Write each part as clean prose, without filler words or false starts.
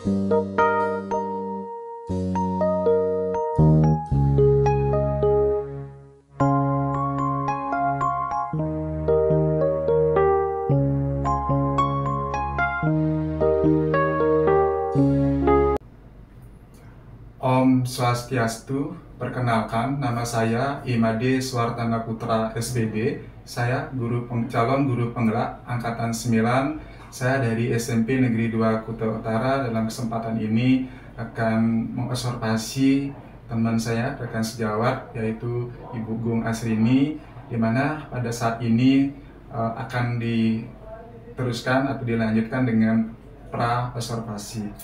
Om Swastiastu, perkenalkan nama saya Imade Swartana Putra SBB. Saya calon guru penggerak Angkatan 9. Saya dari SMP Negeri 2 Kuta Utara. Dalam kesempatan ini akan mengobservasi teman saya, rekan sejawat, yaitu Ibu Gung Asrini, di mana pada saat ini akan diteruskan atau dilanjutkan dengan pra-observasi.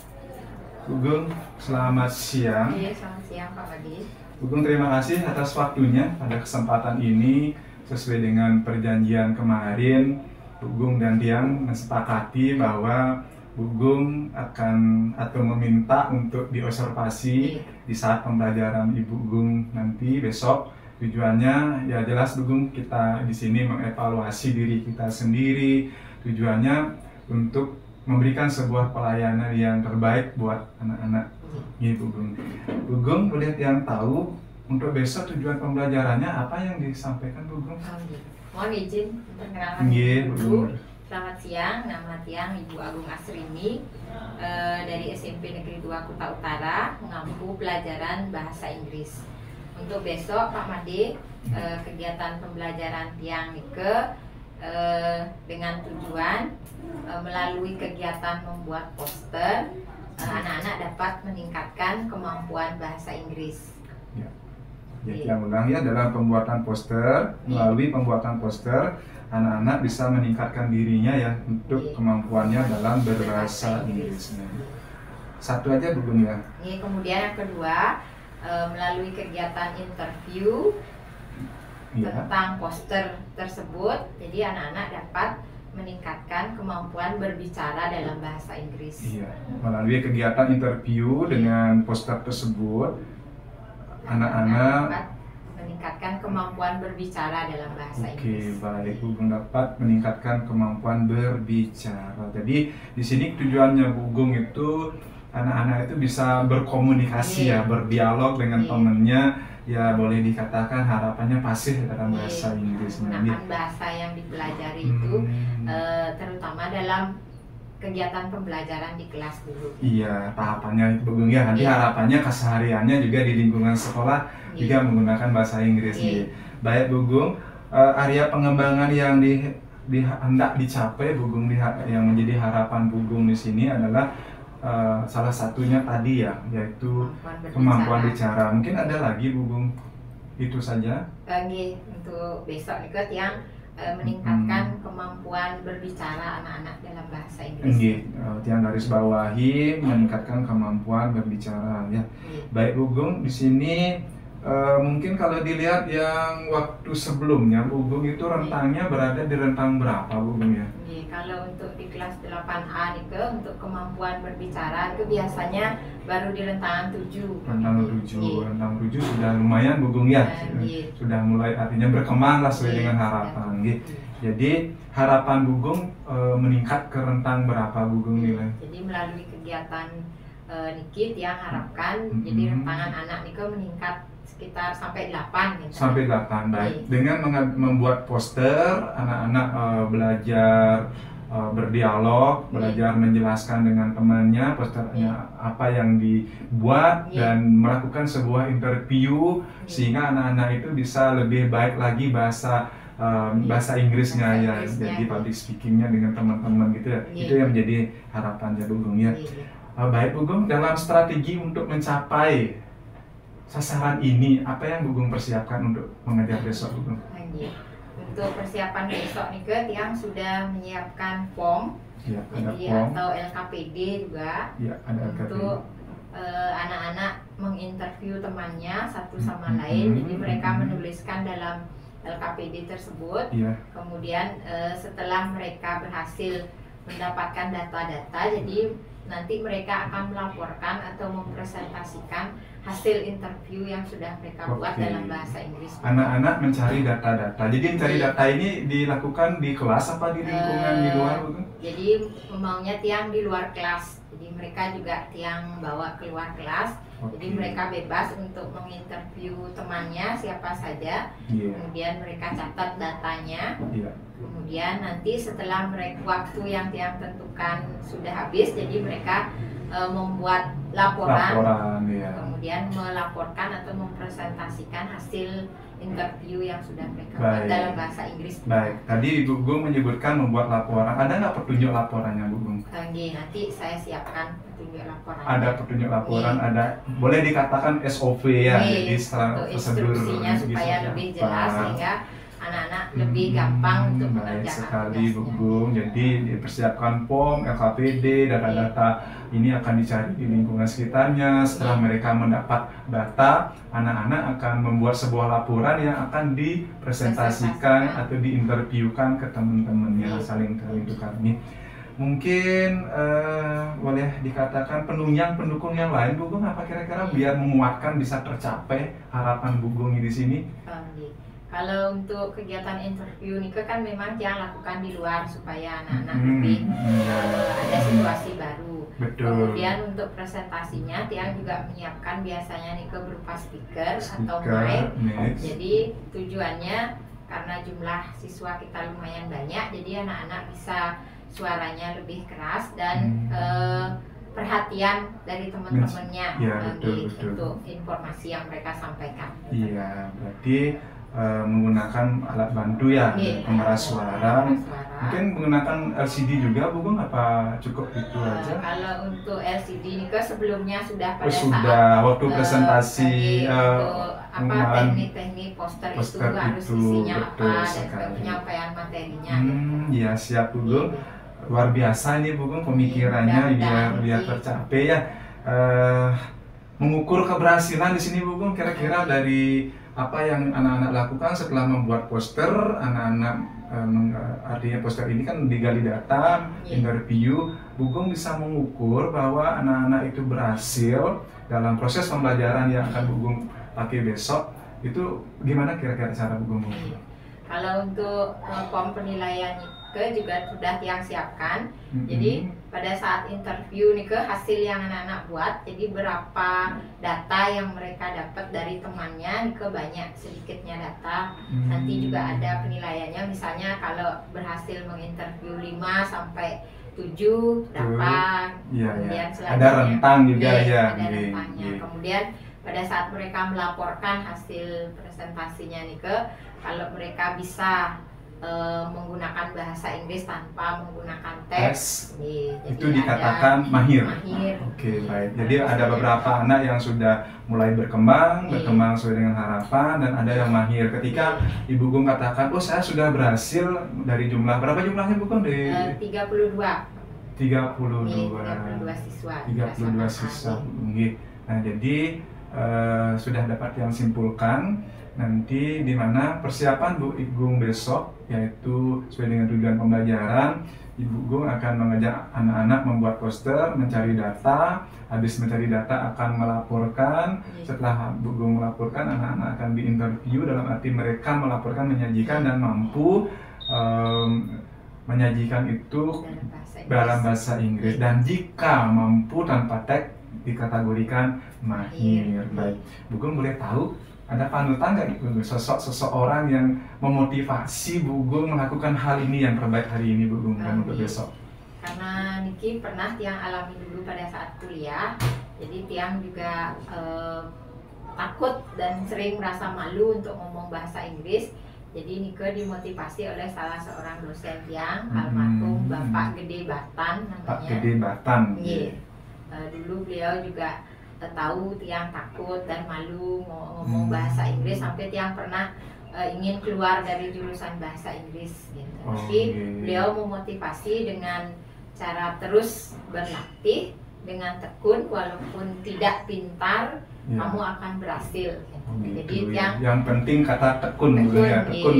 Bu Gung, selamat siang. Iya, selamat siang Pak Madi. Bu Gung, terima kasih atas waktunya pada kesempatan ini. Sesuai dengan perjanjian kemarin, Bu Gung dan Tiang mensepakati bahwa Bu Gung akan atau meminta untuk diobservasi di saat pembelajaran Ibu Gung nanti besok. Tujuannya ya jelas Bu Gung, kita di sini mengevaluasi diri kita sendiri. Tujuannya untuk memberikan sebuah pelayanan yang terbaik buat anak-anak. Bu Gung. Bu Gung, boleh yang tahu untuk besok tujuan pembelajarannya apa yang disampaikan Bu Gung? Mohon izin perkenalkan dulu. Selamat siang, nama Tiang Ibu Agung Asrini dari SMP Negeri 2 Kuta Utara, mengampu pelajaran bahasa Inggris. Untuk besok Pak Made, kegiatan pembelajaran Tiang Nike dengan tujuan melalui kegiatan membuat poster, anak-anak dapat meningkatkan kemampuan bahasa Inggris. Jadi yang ulang ya, dalam pembuatan poster, melalui pembuatan poster, anak-anak bisa meningkatkan dirinya ya untuk kemampuannya dalam berbahasa Inggris. Satu aja Bu Gung ya. Kemudian yang kedua, melalui kegiatan interview tentang poster tersebut, jadi anak-anak dapat meningkatkan kemampuan berbicara dalam bahasa Inggris. Iya, melalui kegiatan interview dengan poster tersebut, anak-anak meningkatkan kemampuan berbicara dalam bahasa Inggris. Oke, baik, Bu Gung dapat meningkatkan kemampuan berbicara. Jadi di sini tujuannya Bu Gung itu anak-anak itu bisa berkomunikasi ya, berdialog dengan temannya. Ya boleh dikatakan harapannya pasif dalam bahasa Inggris. Menggunakan bahasa yang dipelajari itu terutama dalam kegiatan pembelajaran di kelas dulu. Iya, tahapannya itu Bu Gung ya. Nanti harapannya kesehariannya juga di lingkungan sekolah juga menggunakan bahasa Inggris. Baik Bu Gung, area pengembangan yang hendak dicapai Bu Gung, yang menjadi harapan Bu Gung di sini adalah salah satunya tadi ya, yaitu kemampuan bicara. Mungkin ada lagi Bu Gung, itu saja. Untuk besok ikut yang meningkatkan kemampuan berbicara anak-anak dalam bahasa Inggris. Yang garis bawahi meningkatkan kemampuan berbicara ya. Baik Bu Gung, di sini mungkin kalau dilihat yang waktu sebelumnya Bu Gung itu rentangnya berada di rentang berapa Bu Gung ya? Kalau untuk di kelas 8A itu untuk kemampuan berbicara itu biasanya baru di rentang 7. Rentang 7 sudah lumayan Bu Gung ya. Sudah mulai artinya berkembang lah sesuai dengan harapan. Jadi harapan Bu Gung meningkat ke rentang berapa Bu Gung nilai? Jadi melalui kegiatan Nikit yang harapkan jadi rentangan anak Niko meningkat sekitar sampai 8 gitu. Sampai 8, baik. Dengan membuat poster, anak-anak belajar berdialog, belajar menjelaskan dengan temannya posternya apa yang dibuat dan melakukan sebuah interview sehingga anak-anak itu bisa lebih baik lagi bahasa Inggrisnya ya, jadi public speakingnya dengan teman-teman gitu ya. Itu yang menjadi harapan Bu Gung ya. Baik Bu Gung, dalam strategi untuk mencapai sasaran ini, apa yang Bu Gung persiapkan untuk mengajar besok Bu Gung? Untuk persiapan besok nih yang sudah menyiapkan form, atau LKPD juga untuk anak-anak menginterview temannya satu sama lain. Jadi mereka menuliskan dalam LKPD tersebut. Kemudian setelah mereka berhasil mendapatkan data-data, jadi nanti mereka akan melaporkan atau mempresentasikan hasil interview yang sudah mereka buat dalam bahasa Inggris. Anak-anak mencari data-data. Jadi mencari data ini dilakukan di kelas apa di lingkungan di luar? Jadi maunya Tiang di luar kelas. Jadi mereka juga yang bawa keluar kelas. Jadi mereka bebas untuk menginterview temannya siapa saja. Kemudian mereka catat datanya. Kemudian nanti setelah mereka waktu yang tiang tentukan sudah habis, jadi mereka membuat laporan kemudian melaporkan atau mempresentasikan hasil interview yang sudah mereka buat dalam bahasa Inggris. Baik, tadi Ibu Gung menyebutkan membuat laporan. Ada nggak petunjuk laporannya, Bu Gung? Nanti saya siapkan petunjuk laporan. Ada petunjuk laporan, ada boleh dikatakan SOP ya, jadi instruksinya supaya lebih jelas sehingga anak-anak lebih gampang untuk mengerjakan. Baik sekali, Bu Gung. Jadi dipersiapkan form, LKPD, data-data ini akan dicari di lingkungan sekitarnya. Setelah mereka mendapat data, anak-anak akan membuat sebuah laporan yang akan dipresentasikan atau diinterviewkan ke teman-temannya, saling tukar ini. Mungkin boleh dikatakan penunjang pendukung yang lain, Bu Gung, apa kira-kira biar menguatkan bisa tercapai harapan Bu Gung di sini? Kalau untuk kegiatan interview nih kan memang yang lakukan di luar supaya anak-anak lebih ada situasi baru. Kemudian untuk presentasinya Tiang juga menyiapkan biasanya nih berupa speaker atau mic. Jadi tujuannya karena jumlah siswa kita lumayan banyak, jadi anak-anak bisa suaranya lebih keras dan perhatian dari teman-temannya untuk informasi yang mereka sampaikan. Iya, berarti menggunakan alat bantu ya, pengeras suara. Mungkin menggunakan LCD juga, Bu Gung, apa cukup itu aja? Kalau untuk LCD ini sebelumnya sudah pada saat waktu presentasi teknik-teknik poster itu harus isinya apa dan penyampaian materinya. Ya siap, Bu Gung. Luar biasa ini, Bu Gung, pemikirannya biar tercapai ya. Mengukur keberhasilan di sini, Bu Gung, kira-kira dari apa yang anak-anak lakukan setelah membuat poster, anak-anak artinya poster ini kan digali data, interview, Bu Gung bisa mengukur bahwa anak-anak itu berhasil dalam proses pembelajaran yang akan Bu Gung pakai besok. Itu gimana kira-kira cara Bu Gung? Kalau untuk form penilaian juga sudah Tiang siapkan. Jadi pada saat interview hasil yang anak-anak buat, jadi berapa data yang mereka dapat dari temannya banyak sedikitnya data. Nanti juga ada penilaiannya, misalnya kalau berhasil menginterview 5 sampai 7 dapat. Kemudian ada rentang juga ya. Ada rentangnya. Kemudian pada saat mereka melaporkan hasil presentasinya kalau mereka bisa menggunakan bahasa Inggris tanpa menggunakan teks, itu dikatakan mahir. Oke, baik. Jadi ada beberapa anak yang sudah mulai berkembang sesuai dengan harapan, dan ada yang mahir. Ketika Ibu Gung katakan, oh saya sudah berhasil dari jumlah, berapa jumlahnya Bu Gung? 32 siswa. 32 siswa. Nah, jadi sudah dapat yang simpulkan nanti di mana persiapan Bu Gung besok, yaitu sesuai dengan tujuan pembelajaran, Ibu Gung akan mengajak anak-anak membuat poster, mencari data, habis mencari data akan melaporkan. Setelah Bu Gung melaporkan, anak-anak akan diinterview, dalam arti mereka melaporkan, menyajikan dan mampu menyajikan itu dalam bahasa Inggris, dan jika mampu tanpa teks dikategorikan mahir. Baik, Bu Gung boleh tahu ada panutan nggak gitu, sosok orang yang memotivasi Bu Gung melakukan hal ini yang terbaik hari ini, Bu Gung, dan untuk besok? Karena Niki pernah Tiang alami dulu pada saat kuliah, jadi Tiang juga takut dan sering merasa malu untuk ngomong bahasa Inggris. Jadi Nike dimotivasi oleh salah seorang dosen Tiang, almarhum Bapak Gede Batan namanya. Pak Gede Batan. Dulu beliau juga tahu Tiang takut dan malu ngomong bahasa Inggris, sampai Tiang pernah ingin keluar dari jurusan bahasa Inggris gitu. Tapi beliau memotivasi dengan cara terus berlatih dengan tekun, walaupun tidak pintar, kamu akan berhasil gitu. Jadi yang penting kata tekun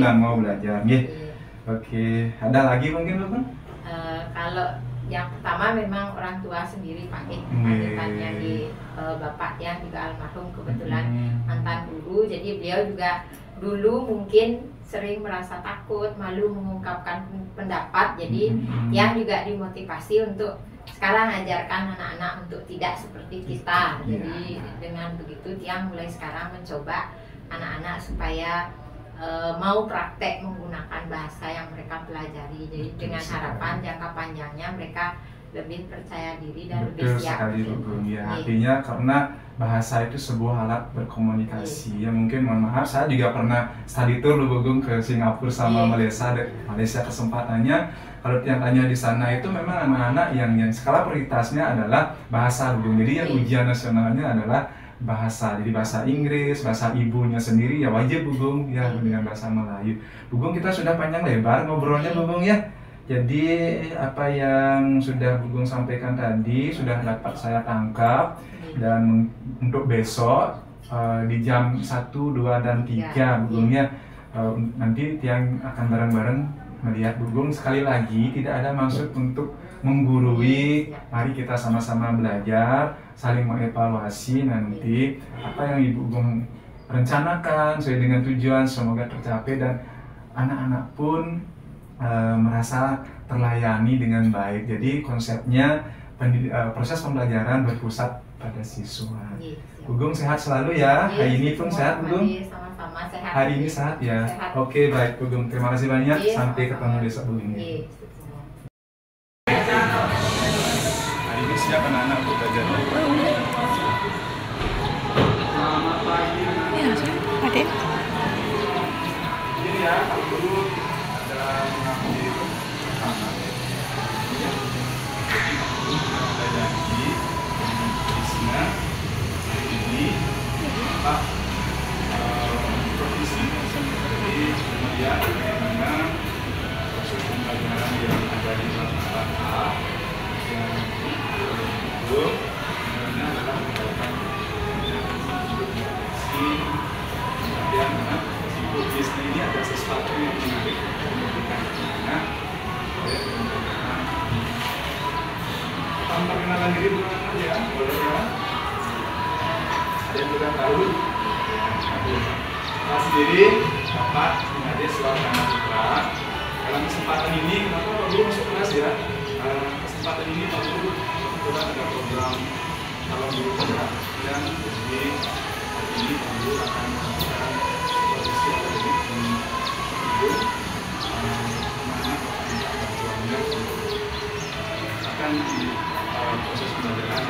dan mau belajar. Oke, ada lagi mungkin Bu? Kalau yang pertama memang orang tua sendiri panutannya di bapak yang juga almarhum, kebetulan mantan guru. Jadi beliau juga dulu mungkin sering merasa takut, malu mengungkapkan pendapat. Jadi yang juga dimotivasi untuk sekarang ajarkan anak-anak untuk tidak seperti kita. Jadi dengan begitu Tiang mulai sekarang mencoba anak-anak supaya mau praktek menggunakan bahasa yang mereka pelajari. Jadi dengan harapan jangka panjangnya mereka lebih percaya diri dan lebih siap. Sekali Bugum ya. Artinya karena bahasa itu sebuah alat berkomunikasi. Ya mungkin mohon maaf, saya juga pernah study tour Bugum ke Singapura sama Malaysia kesempatannya. Kalau yang tanya di sana itu memang anak-anak yang skala prioritasnya adalah bahasa Bugum. Jadi yang ujian nasionalnya adalah bahasa. Jadi bahasa Inggris, bahasa ibunya sendiri ya wajib Bugum ya dengan bahasa Melayu. Bugum kita sudah panjang lebar ngobrolnya Bugum ya. Jadi apa yang sudah Bugum sampaikan tadi sudah dapat saya tangkap, dan untuk besok di jam 1, 2, dan 3 Bugum ya, nanti Tiang akan bareng-bareng melihat Bugum. Sekali lagi tidak ada maksud untuk menggurui, mari kita sama-sama belajar, saling mengevaluasi nanti apa yang Ibu Bugum rencanakan sesuai dengan tujuan semoga tercapai dan anak-anak pun merasa terlayani dengan baik. Jadi konsepnya proses pembelajaran berpusat pada siswa. Bugum sehat selalu ya. Hari ini pun sehat Bugum. Sama-sama sehat. Hari ini sehat ya. Oke baik Bugum. Terima kasih banyak. Sampai ketemu besok Bugum. Hari ini siap anak-anak untuk belajar. Selamat pagi. Ya, Adik. Ini ya, kalau dulu ada mengambil tangan. Ada janji tulisnya ini apa profesi. Jadi kemudian bagaimana proses pembelajaran yang ada di masyarakat yang itu sebenarnya adalah menggunakan profesi. Kemudian profesi ini ada sesuatu yang menarik nah, perkenalan diri dulu ya, boleh ya. Ada yang sudah tahu? Kelas sendiri, Bapak menjadi suasana putra. Dalam kesempatan ini, kenapa Pak Guru masuk kelas ya? Kesempatan ini Pak Guru kita ada program calon guru putra yang jadi hari ini Pak Guru akan melakukan kondisi akademik dan ibu mana bantuannya akan di proses pembelajaran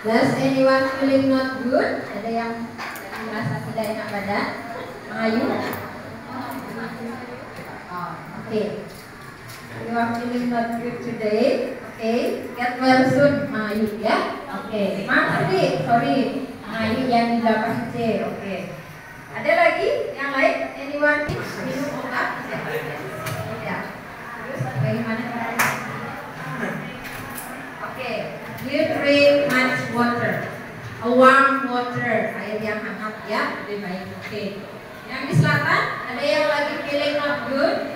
Does anyone feeling not good? Ada yang merasa tidak enak badan? Ayu? Oke. You are feeling not good today? Okay. Get well soon, Ayu ya? Oke. Maksudnya, sorry, Ayu yang di belakang C. Oke. Ada lagi yang lain? Anyone minum obat? Ya. Terus bagaimana caranya? Oke. You drink much water, a warm water, air yang hangat ya, lebih baik. Oke. Yang di selatan, ada yang lagi feeling not good?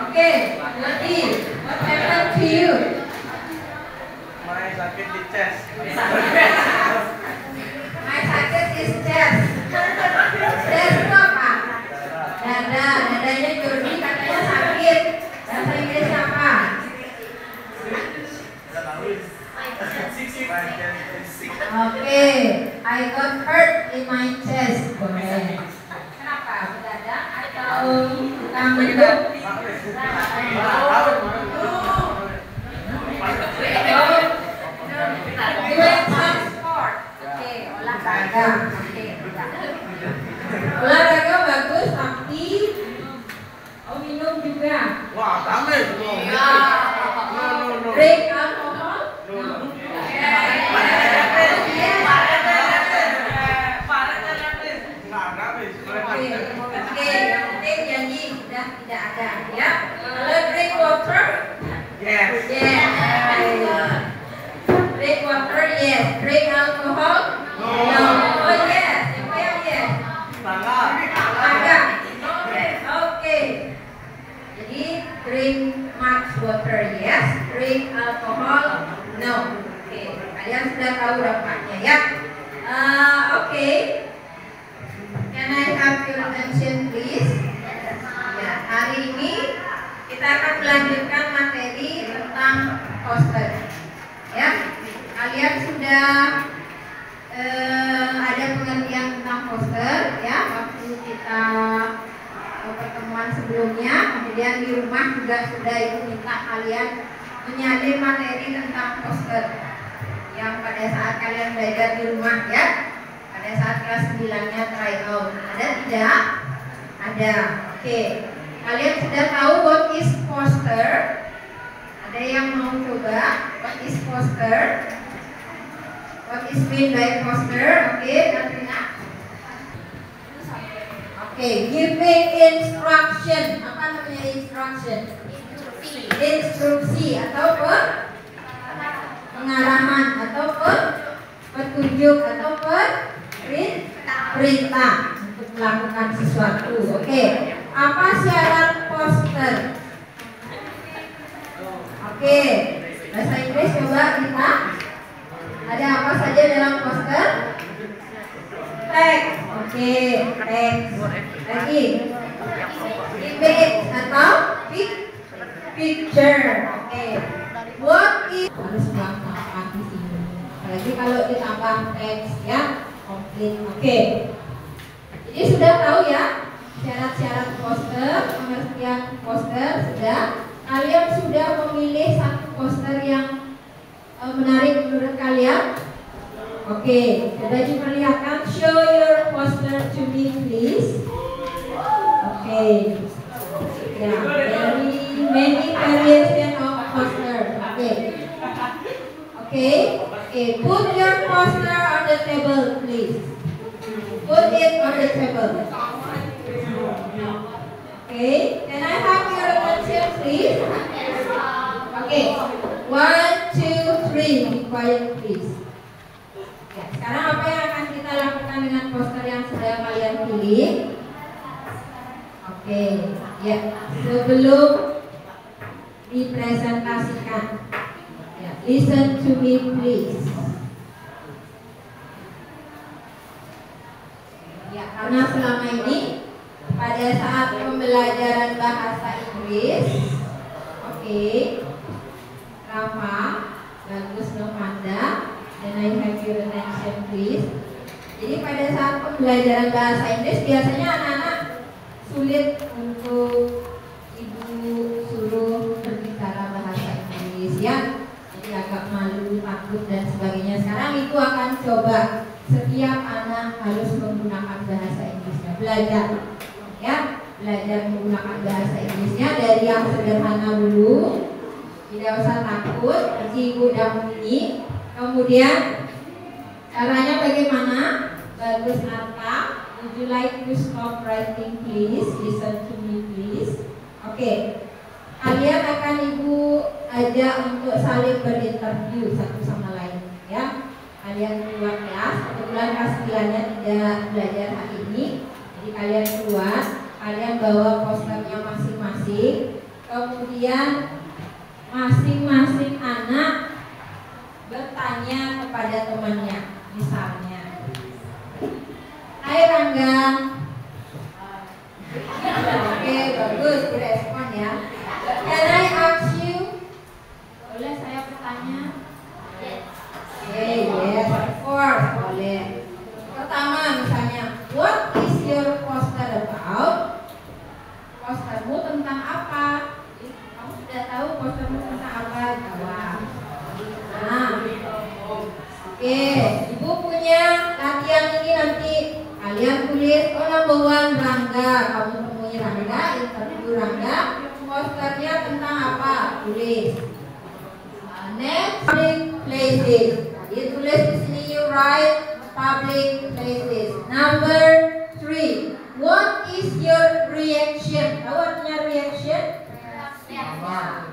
Oke. Lagi, what happened to you? My sakit di chest. My sakit is chest. Chest itu apa? Dada. Dadanya Jordi katanya sakit. Bahasa Inggrisnya apa? Okay, I got hurt in my chest. Boleh. Kenapa? Mendadak atau mendung? Transport. Oke, olahraga. Oke, olahraga bagus, tapi much water. Yes. Drink alcohol. No. Oke. Kalian sudah tahu dampaknya ya. Oke. Can I have your attention please? Ya, hari ini kita akan melanjutkan materi tentang poster. Ya, kalian sudah ada pengertian tentang poster ya waktu kita pertemuan sebelumnya. Kemudian di rumah juga sudah ibu minta kalian menyalin materi tentang poster yang pada saat kalian belajar di rumah ya. Pada saat kelas 9-nya try out. Ada tidak? Ada. Oke. Kalian sudah tahu what is poster? Ada yang mau coba? What is poster? What is mean by poster? Oke, Katrina. Oke, giving instruction. Apa namanya instruction? Instruksi atau pengarahan atau petunjuk atau perintah untuk melakukan sesuatu. Oke, apa syarat poster? Oke, bahasa Inggris coba kita. Ada apa saja dalam poster? Teks. Oke, teks. Lagi. Image atau picture. Oke. What is harus ditambah di sini. Apalagi kalau ditambah teks ya, komplit. Oke. Jadi sudah tahu ya syarat-syarat poster, pengertian poster sudah. Kalian sudah memilih satu poster yang menarik menurut kalian? Oke, sudah diperlihatkan. Show your poster to me please. Oke. Ya, very many variation of poster. Oke. Oke. Put your poster on the table please. Put it on the table. Oke. Can I have your attention please? Oke. 1, 2, 3. Be quiet please. Ya, sekarang apa yang akan kita lakukan dengan poster yang sudah kalian pilih? Oke, ya, sebelum dipresentasikan, ya, listen to me please. Ya, karena selama ini pada saat pembelajaran bahasa Inggris, oke, Rafa, bagus Novanda, dan I have your attention please. Jadi pada saat pembelajaran bahasa Inggris biasanya anak-anak sulit untuk ibu suruh berbicara bahasa Inggris ya. Jadi agak malu, takut dan sebagainya. Sekarang ibu akan coba setiap anak harus menggunakan bahasa Inggrisnya, belajar ya, belajar menggunakan bahasa Inggrisnya dari yang sederhana dulu. Tidak usah takut, seperti ibu dan ini. Kemudian caranya bagaimana? Bagus Arta. Would you like to stop writing please? Listen to me please. Oke. Kalian akan ibu ajak untuk saling berinterview satu sama lain ya. Kalian keluar kelas, kebetulan kelas 9-nya tidak belajar hari ini. Jadi kalian keluar, kalian bawa posternya masing-masing. Kemudian masing-masing anak bertanya kepada temannya, misalnya, hai Rangga. Oke, bagus, direspon ya. Can I ask you? Boleh saya bertanya? Oke, yes, of course, boleh. Pertama misalnya, what is your poster about? Postermu tentang apa? Kamu sudah tahu postermu tentang apa? Jawab. Nah, oke, ibu punya latihan ini nanti kalian tulis. Oh, number 1 Rangga, kamu temui Rangga, interview Rangga. Posternya tentang apa? Tulis. Next, public places. Jadi tulis di sini, you write public places. Number 3, what is your reaction? Tahu artinya reaction?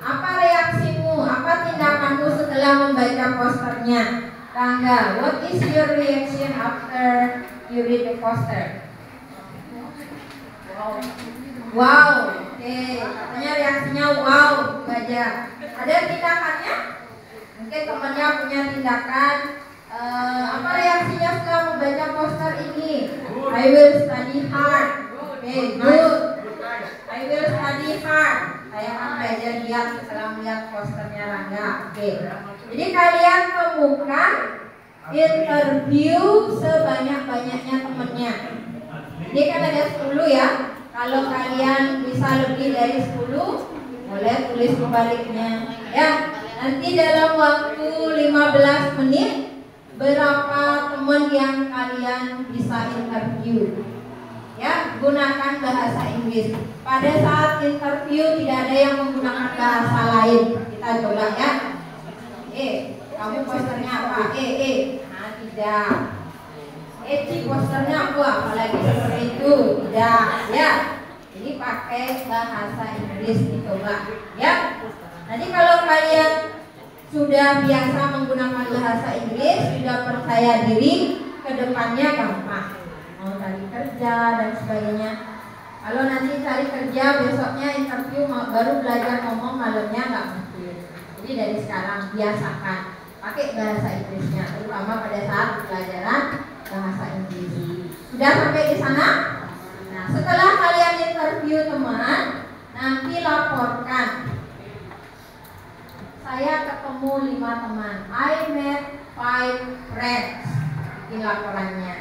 Apa reaksimu? Apa tindakanmu setelah membaca posternya? Rangga, what is your reaction after you read the poster? Wow. Oke, katanya reaksinya wow, itu aja. Ada tindakannya? Mungkin temannya punya tindakan. Apa reaksinya setelah membaca poster ini? I will study hard. Oke, good. I will study hard. Saya akan belajar giat setelah melihat posternya Rangga. Oke. Jadi kalian temukan interview sebanyak-banyaknya temennya. Ini kan ada 10 ya. Kalau kalian bisa lebih dari 10, boleh tulis kebaliknya. Ya, nanti dalam waktu 15 menit berapa teman yang kalian bisa interview. Ya, gunakan bahasa Inggris. Pada saat interview tidak ada yang menggunakan bahasa lain. Kita coba ya. Kamu posternya apa? Nah, tidak. Ci posternya apa? Apalagi seperti itu. Tidak. Ya. Jadi pakai bahasa Inggris dicoba. Ya. Nanti kalau kalian sudah biasa menggunakan bahasa Inggris, sudah percaya diri, kedepannya gampang. Mau cari kerja dan sebagainya. Kalau nanti cari kerja besoknya interview baru belajar ngomong, malamnya nggak mungkin. Jadi dari sekarang biasakan pakai bahasa Inggrisnya, terutama pada saat pelajaran bahasa Inggris. Sudah sampai di sana? Nah, setelah kalian interview teman, nanti laporkan. Saya ketemu 5 teman. I met 5 friends. Ini laporannya.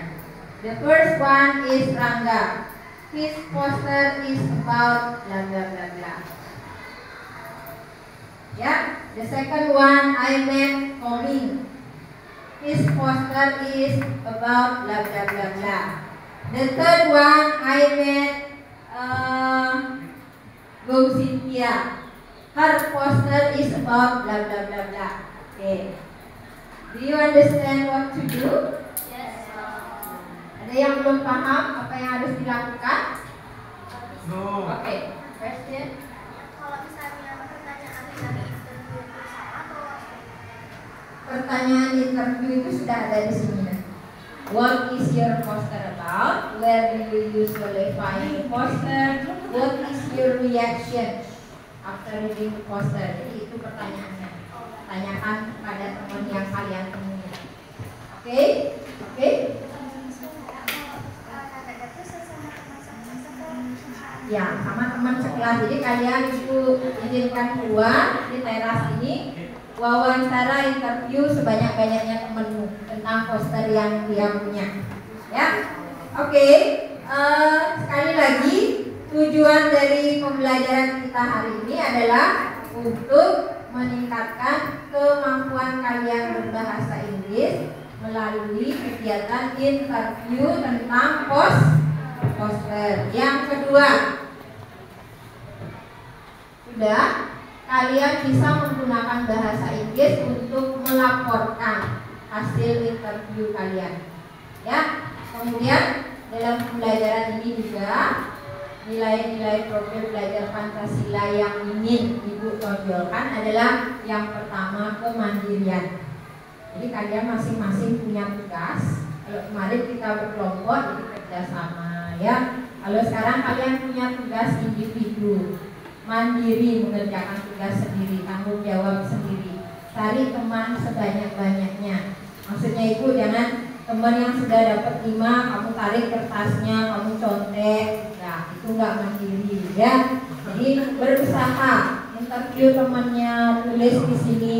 The first one is Rangga. His poster is about blah blah blah blah. Yeah. The second one I met Tommy. His poster is about blah blah blah blah. The third one I met Go Cynthia. Her poster is about blah blah blah blah. Okay. Do you understand what to do? Ada yang belum paham apa yang harus dilakukan? No. Oke, question. Kalau misalnya pertanyaan dari interview itu salah atau Pertanyaan interview itu sudah ada di sini. What is your poster about? Where do you usually find the poster? What is your reaction after reading the poster? Jadi itu pertanyaannya. Tanyakan pada teman yang kalian temui. Oke? Oke? Ya, sama teman sekelas. Jadi kalian itu izinkan keluar di teras ini, wawancara interview sebanyak-banyaknya temenmu tentang poster yang dia punya. Ya, oke. Sekali lagi, tujuan dari pembelajaran kita hari ini adalah untuk meningkatkan kemampuan kalian berbahasa Inggris melalui kegiatan interview tentang poster. Yang kedua, sudah kalian bisa menggunakan bahasa Inggris untuk melaporkan hasil interview kalian. Ya, kemudian dalam pembelajaran ini juga nilai-nilai profil belajar Pancasila yang ingin Ibu tonjolkan adalah yang pertama, kemandirian. Jadi kalian masing-masing punya tugas. Kalau kemarin kita berkelompok, jadi kerjasama. Ya, kalau sekarang kalian punya tugas individu, mandiri, mengerjakan tugas sendiri, tanggung jawab sendiri. Cari teman sebanyak-banyaknya. Maksudnya itu jangan teman yang sudah dapat 5 kamu tarik kertasnya, kamu contek. Nah, itu nggak mandiri ya. Jadi berusaha interview temannya, tulis di sini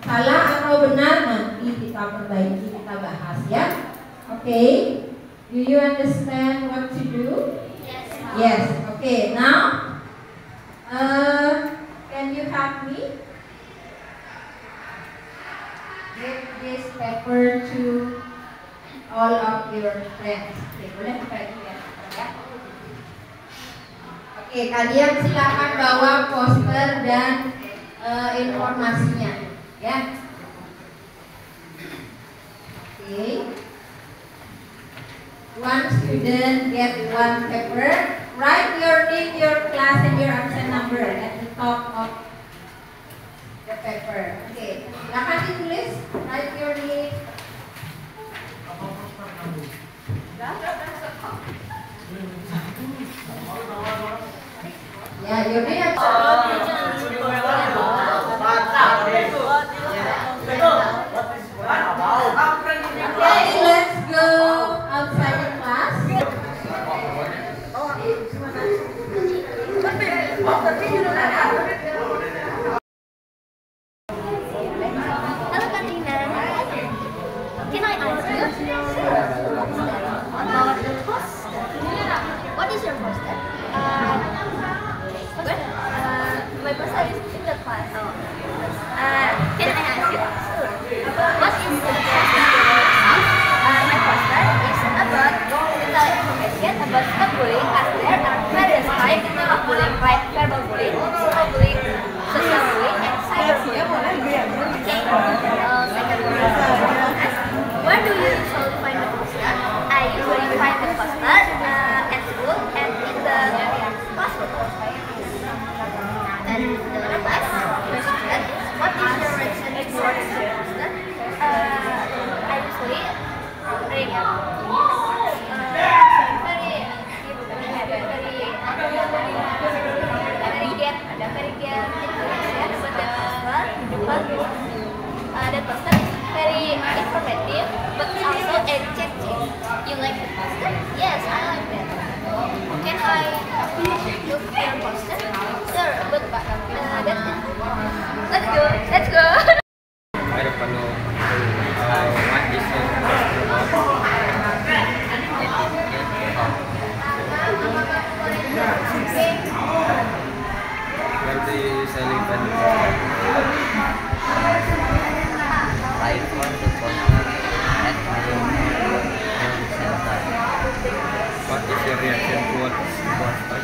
salah atau benar, nanti kita perbaiki, kita bahas ya. Oke. Do you understand what to do? Yes. Okay. Now, can you help me? Give this paper to all of your friends. Okay, boleh bagi ya. Oke, kalian silakan bawa poster dan informasinya, ya. Oke. One student get one paper. Write your name, your class, and your absent number at the top of the paper. Oke, silakan ditulis. Write your name. Ya, Yudi ya. Okay, let's go outside the class. Hello, Katrina. Can I ask you about the poster? What is your poster? My poster is in the class. Can I ask you? What is the poster? My poster is about tentang information about cyberbullying, as there are various types of bullying like verbal bullying, physical bullying, social bullying, and cyberbullying. Okay. Second one. Where do you usually find the poster? I usually find the poster at school and in the classroom. And the last question is, what is your reason for the poster? I usually read the poster is very informative, but also educative. You like the poster? Yes, I like that. Can I look your poster? Sure, but that's it. Let's go. Let's go. I don't know what is the berarti selling dan I want the poster at home center. What is your reaction towards poster?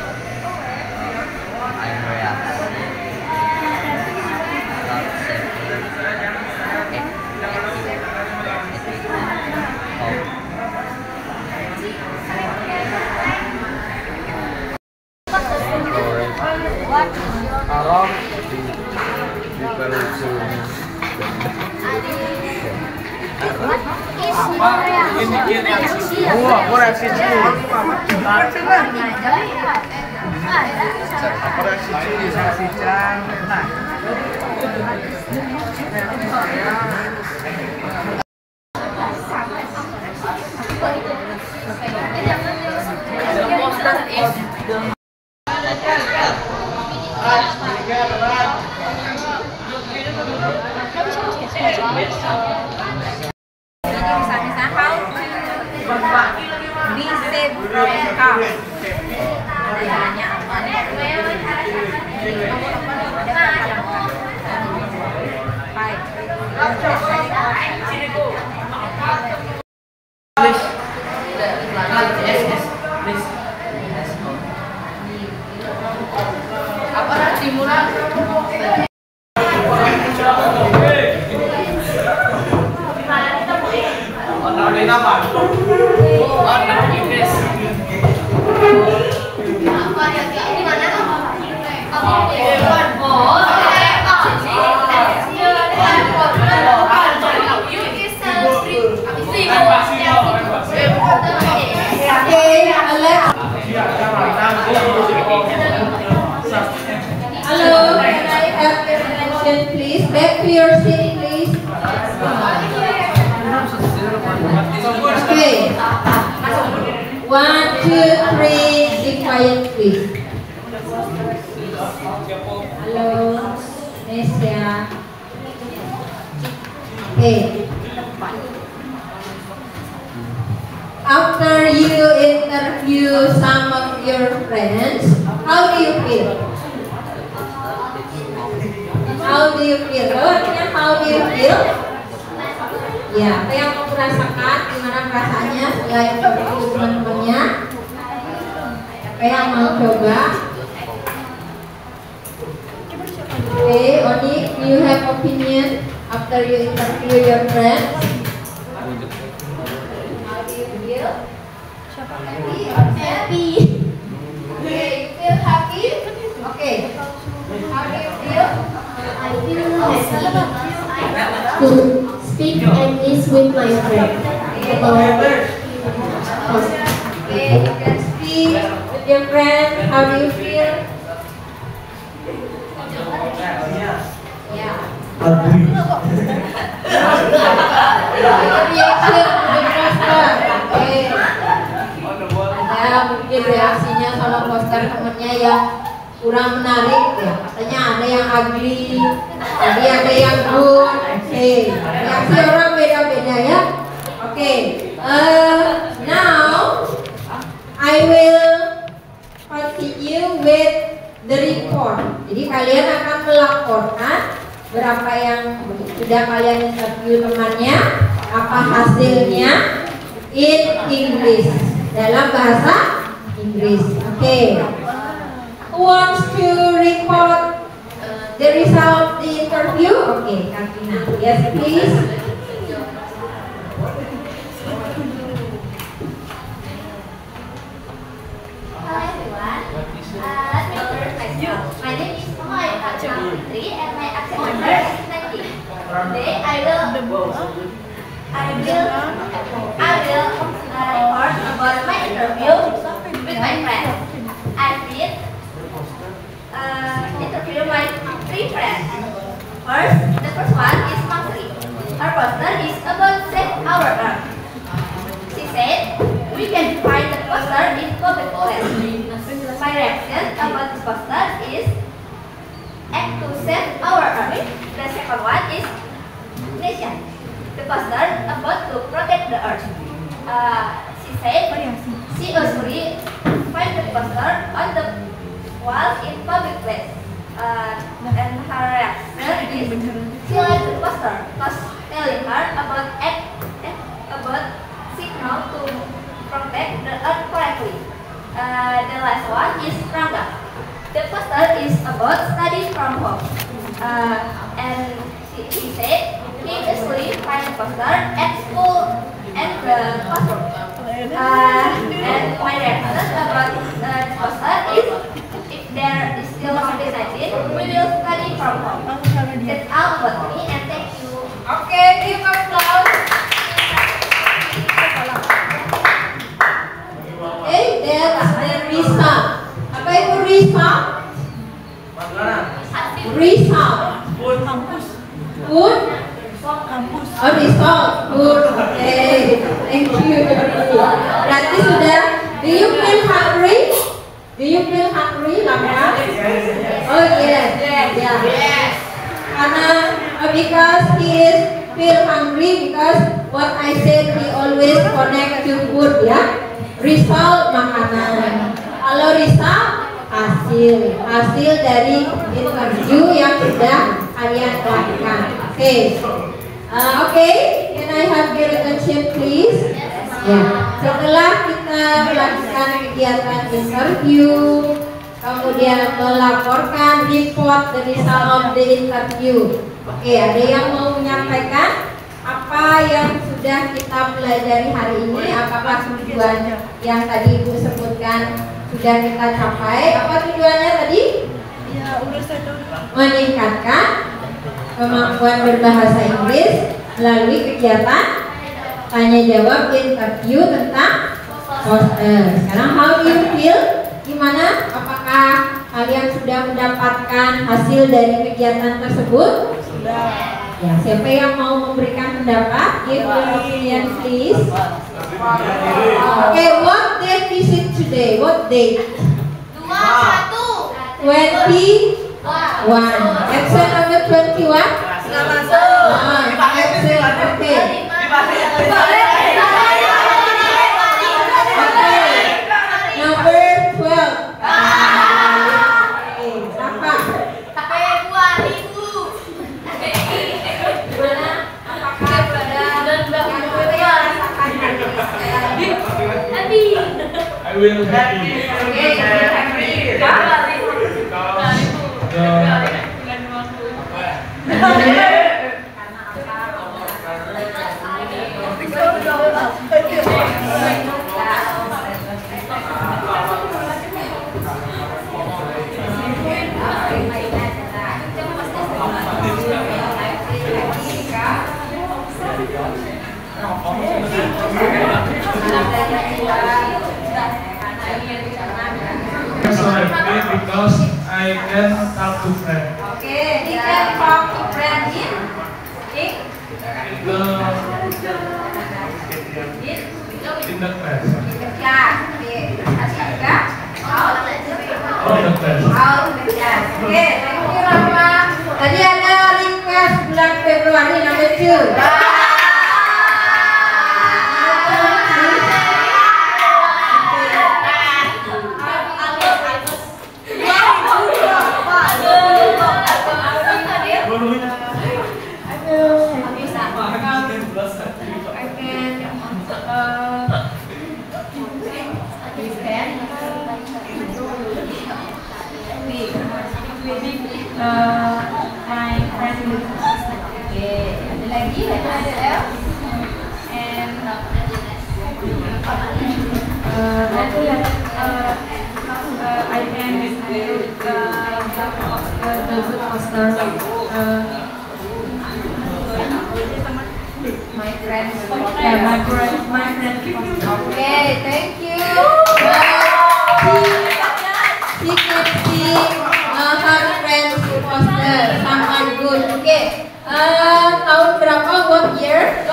I'm reacting not secular Alam di Hello, can I have your attention please? Back to your seat please. Okay. 1, 2, 3, be quiet please. Halo, Nesya. Okay. After you interview some of your friends, how do you feel? How do you feel? Artinya how do you feel? Ya, apa yang kamu rasakan? Gimana rasanya setelah interview teman-temannya? Apa yang mau coba? Okay, Oni, do you have opinion after you interview your friends? Happy. Okay, you feel happy? Okay. How do you feel? I feel happy to speak English with my friend about Okay, you can speak with your friend. How do you feel? agree. Ada mungkin reaksinya sama poster temennya yang kurang menarik ya. Katanya ada yang ugly, tadi ada yang good. Oke, reaksi orang beda-beda ya. Oke, now I will continue with the report. Jadi kalian akan melaporkan berapa yang sudah kalian interview temannya, apa hasilnya in English, dalam bahasa Inggris. Oke. Who wants to report the result of the interview? Okay, Katrina. Yes, please. Hello everyone. Let me introduce myself. My name is Mohamed Fitri and my absent number is 90. Today I will report about my interview with my friends. I did interview my 3 friends. First, the first one is Mangsri. Her poster is about Save Our Earth. She said, we can find the poster in public place. My reaction about this poster is act to save our Earth. The second one is Nation. The poster about to protect the Earth. She said, she usually find the poster on the wall in public place. And her reaction is she likes the poster because telling her about signal to protect the Earth correctly. The last one is Rangga. The poster is about study from home. And he said he usually find the poster at school and the classroom. And my reaction about the poster is if there is still COVID-19, we will study from home. That's all about me and thank you. Okay, give applause. Okay, that's the result. Apa itu result? Result. Good. Oh, result. Good. Okay, thank you. Berarti sudah. Do you feel hungry? Do you feel hungry, lapar? Oh yes. Yeah. Karena because he is feel hungry because what I said he always connect to food ya. Result makanan. Kalau result hasil dari interview yang sudah kalian lakukan. Oke, can I have your attention please? Ya, setelah kita melakukan kegiatan interview, kemudian melaporkan report the result of the interview. Oke, ada yang mau menyampaikan apa yang sudah kita pelajari hari ini? Apakah tujuan yang tadi Ibu sebutkan sudah kita capai? Apa tujuannya tadi? Ya, meningkatkan kemampuan berbahasa Inggris melalui kegiatan tanya jawab interview tentang poster. Sekarang how do you feel? Gimana? Apakah kalian sudah mendapatkan hasil dari kegiatan tersebut? Sudah. Ya, siapa yang mau memberikan pendapat? Give your opinion please. Okay, what date is it today? What date? 21. Absent number 21? Absent, okay. Number 12. Apa? I will happy. Because I can talk to friends. Okay, he can talk to friends in In the class. Oke, thank you Rama. Tadi ada request bulan Februari number 2. My friend ada lagi ada and I can include the good poster My friend. my friend Okay, thank you. She can see her friends poster. Some are good. Okay. Tahun berapa? What year?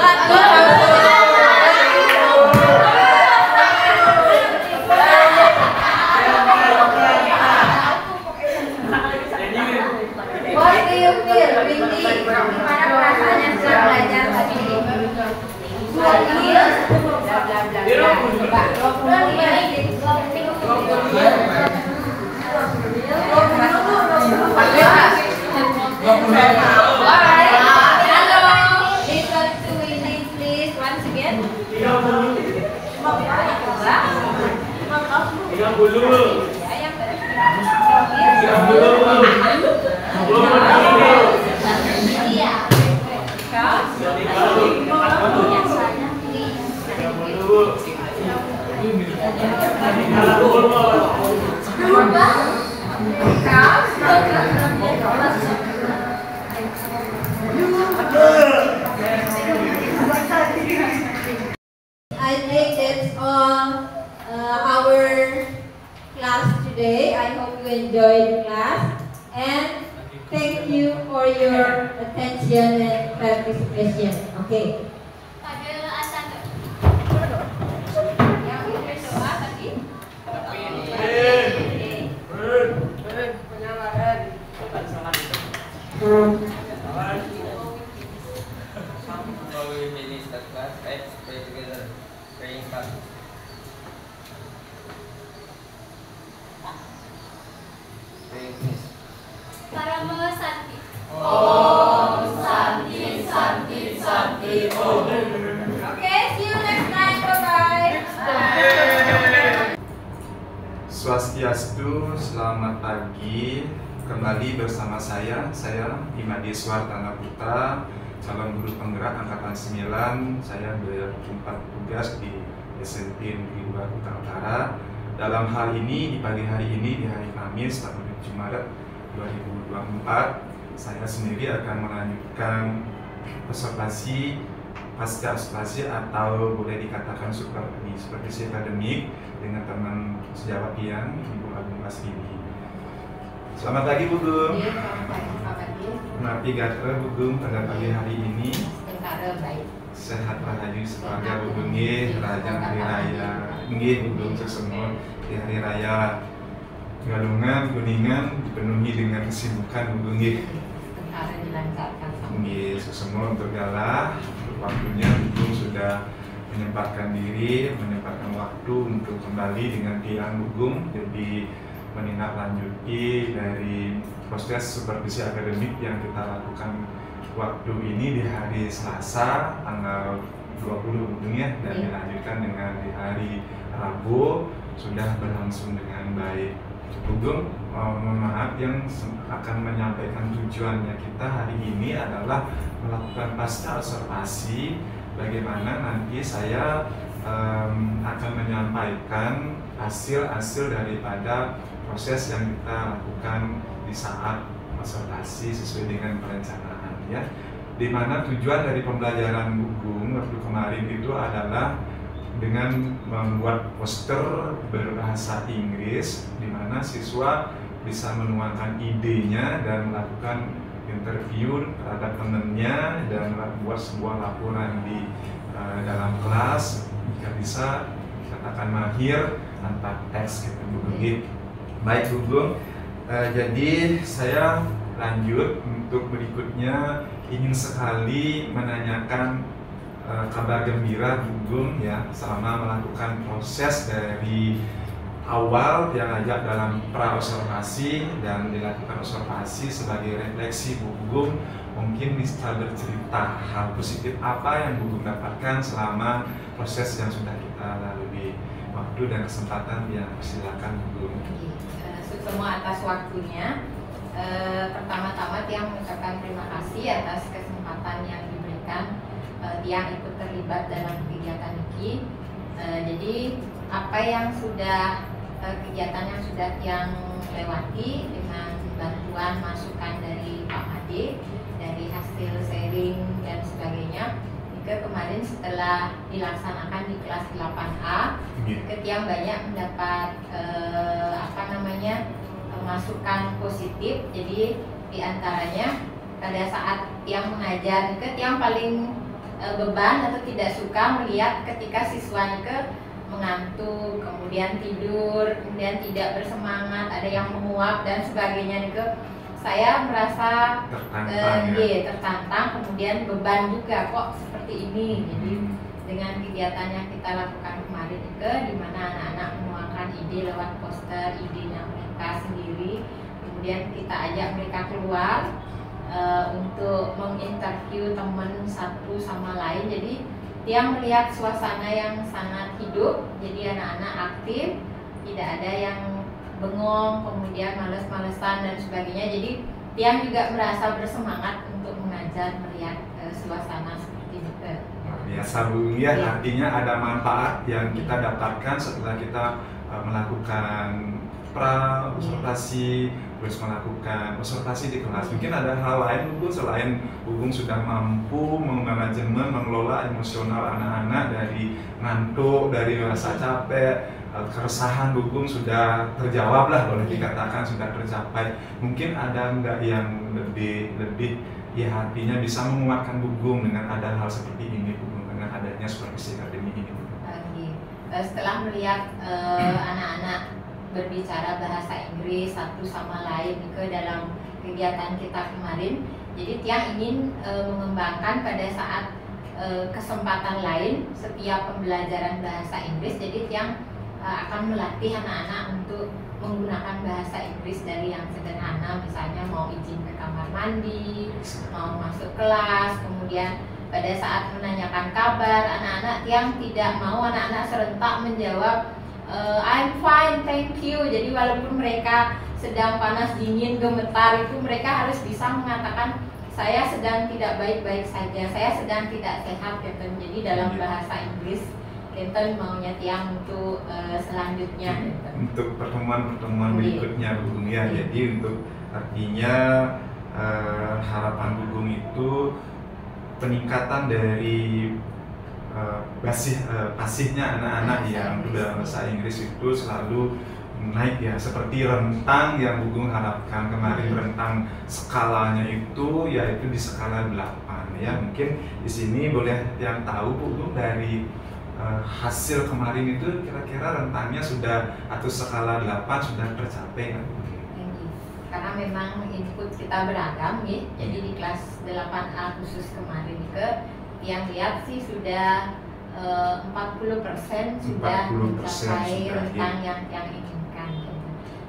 What do you feel, Windy? Gimana perasaannya setelah belajar tadi? Bla bla Listen to Windy, please, once again. 30. I think that's all our class today. I hope you enjoyed the class and thank you for your attention and participation. Okay. Swastiastu, selamat pagi. Kembali bersama saya Imadiswar Tana Putra, calon guru penggerak angkatan 9. Saya bertempat tugas di SMP Negeri 2 Kutai Utara. Dalam hal ini, di pagi hari ini, di hari Kamis, tanggal 7 Maret 2024, saya sendiri akan melanjutkan observasi pasca observasi atau boleh dikatakan supervisi akademik dengan teman sejawat yang Ibu Agung Asrini. Selamat pagi Bu Gung. Iya, selamat pagi. Napi gatra Bu Gung pada pagi hari ini. Baik. Sehat rahayu semoga Bu Gung Raja Hari Raya. Nggih Bu Gung semua di Hari Raya. Galungan, kuningan dipenuhi dengan kesibukan Bu Gung. Tentara dilancarkan. Nggih, semua untuk galah. Waktunya Bu Gung sudah menyempatkan diri, menyempatkan waktu untuk kembali dengan Tiang Bu Gung, jadi menindaklanjuti dari proses supervisi akademik yang kita lakukan waktu ini di hari Selasa tanggal 20 Bu Gung ya, dan dilanjutkan dengan di hari Rabu sudah berlangsung dengan baik. Bu Gung, mohon maaf yang akan menyampaikan tujuannya kita hari ini adalah melakukan pasca observasi. Bagaimana nanti saya akan menyampaikan hasil-hasil daripada proses yang kita lakukan di saat observasi sesuai dengan perencanaan ya. Dimana tujuan dari pembelajaran Bu Gung waktu kemarin itu adalah dengan membuat poster berbahasa Inggris, di mana siswa bisa menuangkan idenya dan melakukan interview terhadap temennya dan buat sebuah laporan di dalam kelas, jika bisa katakan mahir tanpa teks gitu Gugum. Baik Gugum, jadi saya lanjut untuk berikutnya, ingin sekali menanyakan kabar gembira Gugum ya selama melakukan proses dari awal yang ajak dalam pra-observasi dan dilakukan observasi sebagai refleksi Gugum. Mungkin bisa bercerita hal positif apa yang Gugum dapatkan selama proses yang sudah kita lalui. Waktu dan kesempatan yang silakan Gugum. Semua atas waktunya. Pertama-tama Tiang mengucapkan terima kasih atas kesempatan yang diberikan Tiang ikut terlibat dalam kegiatan ini. Jadi apa yang sudah kegiatan yang sudah Tiang lewati dengan bantuan masukan dari Pak Made, dari hasil sharing dan sebagainya, jika kemarin setelah dilaksanakan di kelas 8A, Tiang banyak mendapat masukan positif. Jadi diantaranya pada saat Tiang mengajar, Tiang paling beban atau tidak suka melihat ketika siswa mengantuk, kemudian tidur, kemudian tidak bersemangat, ada yang menguap dan sebagainya. Saya merasa tertantang, kemudian beban juga kok seperti ini. Jadi dengan kegiatan yang kita lakukan kemarin di mana anak-anak menuangkan ide lewat poster, idenya mereka sendiri, kemudian kita ajak mereka keluar untuk menginterview teman satu sama lain. Jadi Tiang melihat suasana yang sangat hidup, jadi anak-anak aktif, tidak ada yang bengong, kemudian males-malesan dan sebagainya. Jadi Tiang juga merasa bersemangat untuk mengajar melihat suasana seperti itu. Biasa Bu ya, artinya ada manfaat yang kita dapatkan setelah kita melakukan pra-observasi, terus melakukan observasi di kelas. Mungkin ada hal lain Bu selain Gugum sudah mampu memanajemen, mengelola emosional anak-anak dari ngantuk, dari rasa capek, keresahan Gugum sudah terjawab lah, boleh dikatakan sudah tercapai. Mungkin ada enggak yang lebih ya artinya bisa menguatkan Gugum dengan ada hal seperti ini Gugum, dengan adanya supervisi akademik ini Gugum. Setelah melihat anak-anak berbicara bahasa Inggris satu sama lain dalam kegiatan kita kemarin, jadi Tiang ingin mengembangkan pada saat kesempatan lain setiap pembelajaran bahasa Inggris. Jadi Tiang akan melatih anak-anak untuk menggunakan bahasa Inggris dari yang sederhana, misalnya mau izin ke kamar mandi, mau masuk kelas, kemudian pada saat menanyakan kabar anak-anak, Tiang tidak mau anak-anak serentak menjawab I'm fine, thank you. Jadi walaupun mereka sedang panas, dingin, gemetar, itu mereka harus bisa mengatakan saya sedang tidak baik-baik saja, saya sedang tidak sehat gitu. Jadi dalam bahasa Inggris Clinton maunya Tiang untuk selanjutnya untuk pertemuan-pertemuan berikutnya Gugum ya. Jadi untuk artinya harapan Gugum itu peningkatan dari pasifnya anak-anak yang dalam bahasa Inggris itu selalu naik ya, seperti rentang yang Gugum harapkan kemarin. Rentang skalanya itu yaitu di skala 8 ya. Mungkin di sini boleh yang tahu Gugum dari hasil kemarin itu kira-kira rentangnya sudah atau skala 8 sudah tercapai kan? Karena memang input kita beragam ya. Jadi di kelas 8A khusus kemarin yang lihat sih sudah 40% sudah mencapai rentang yang inginkan.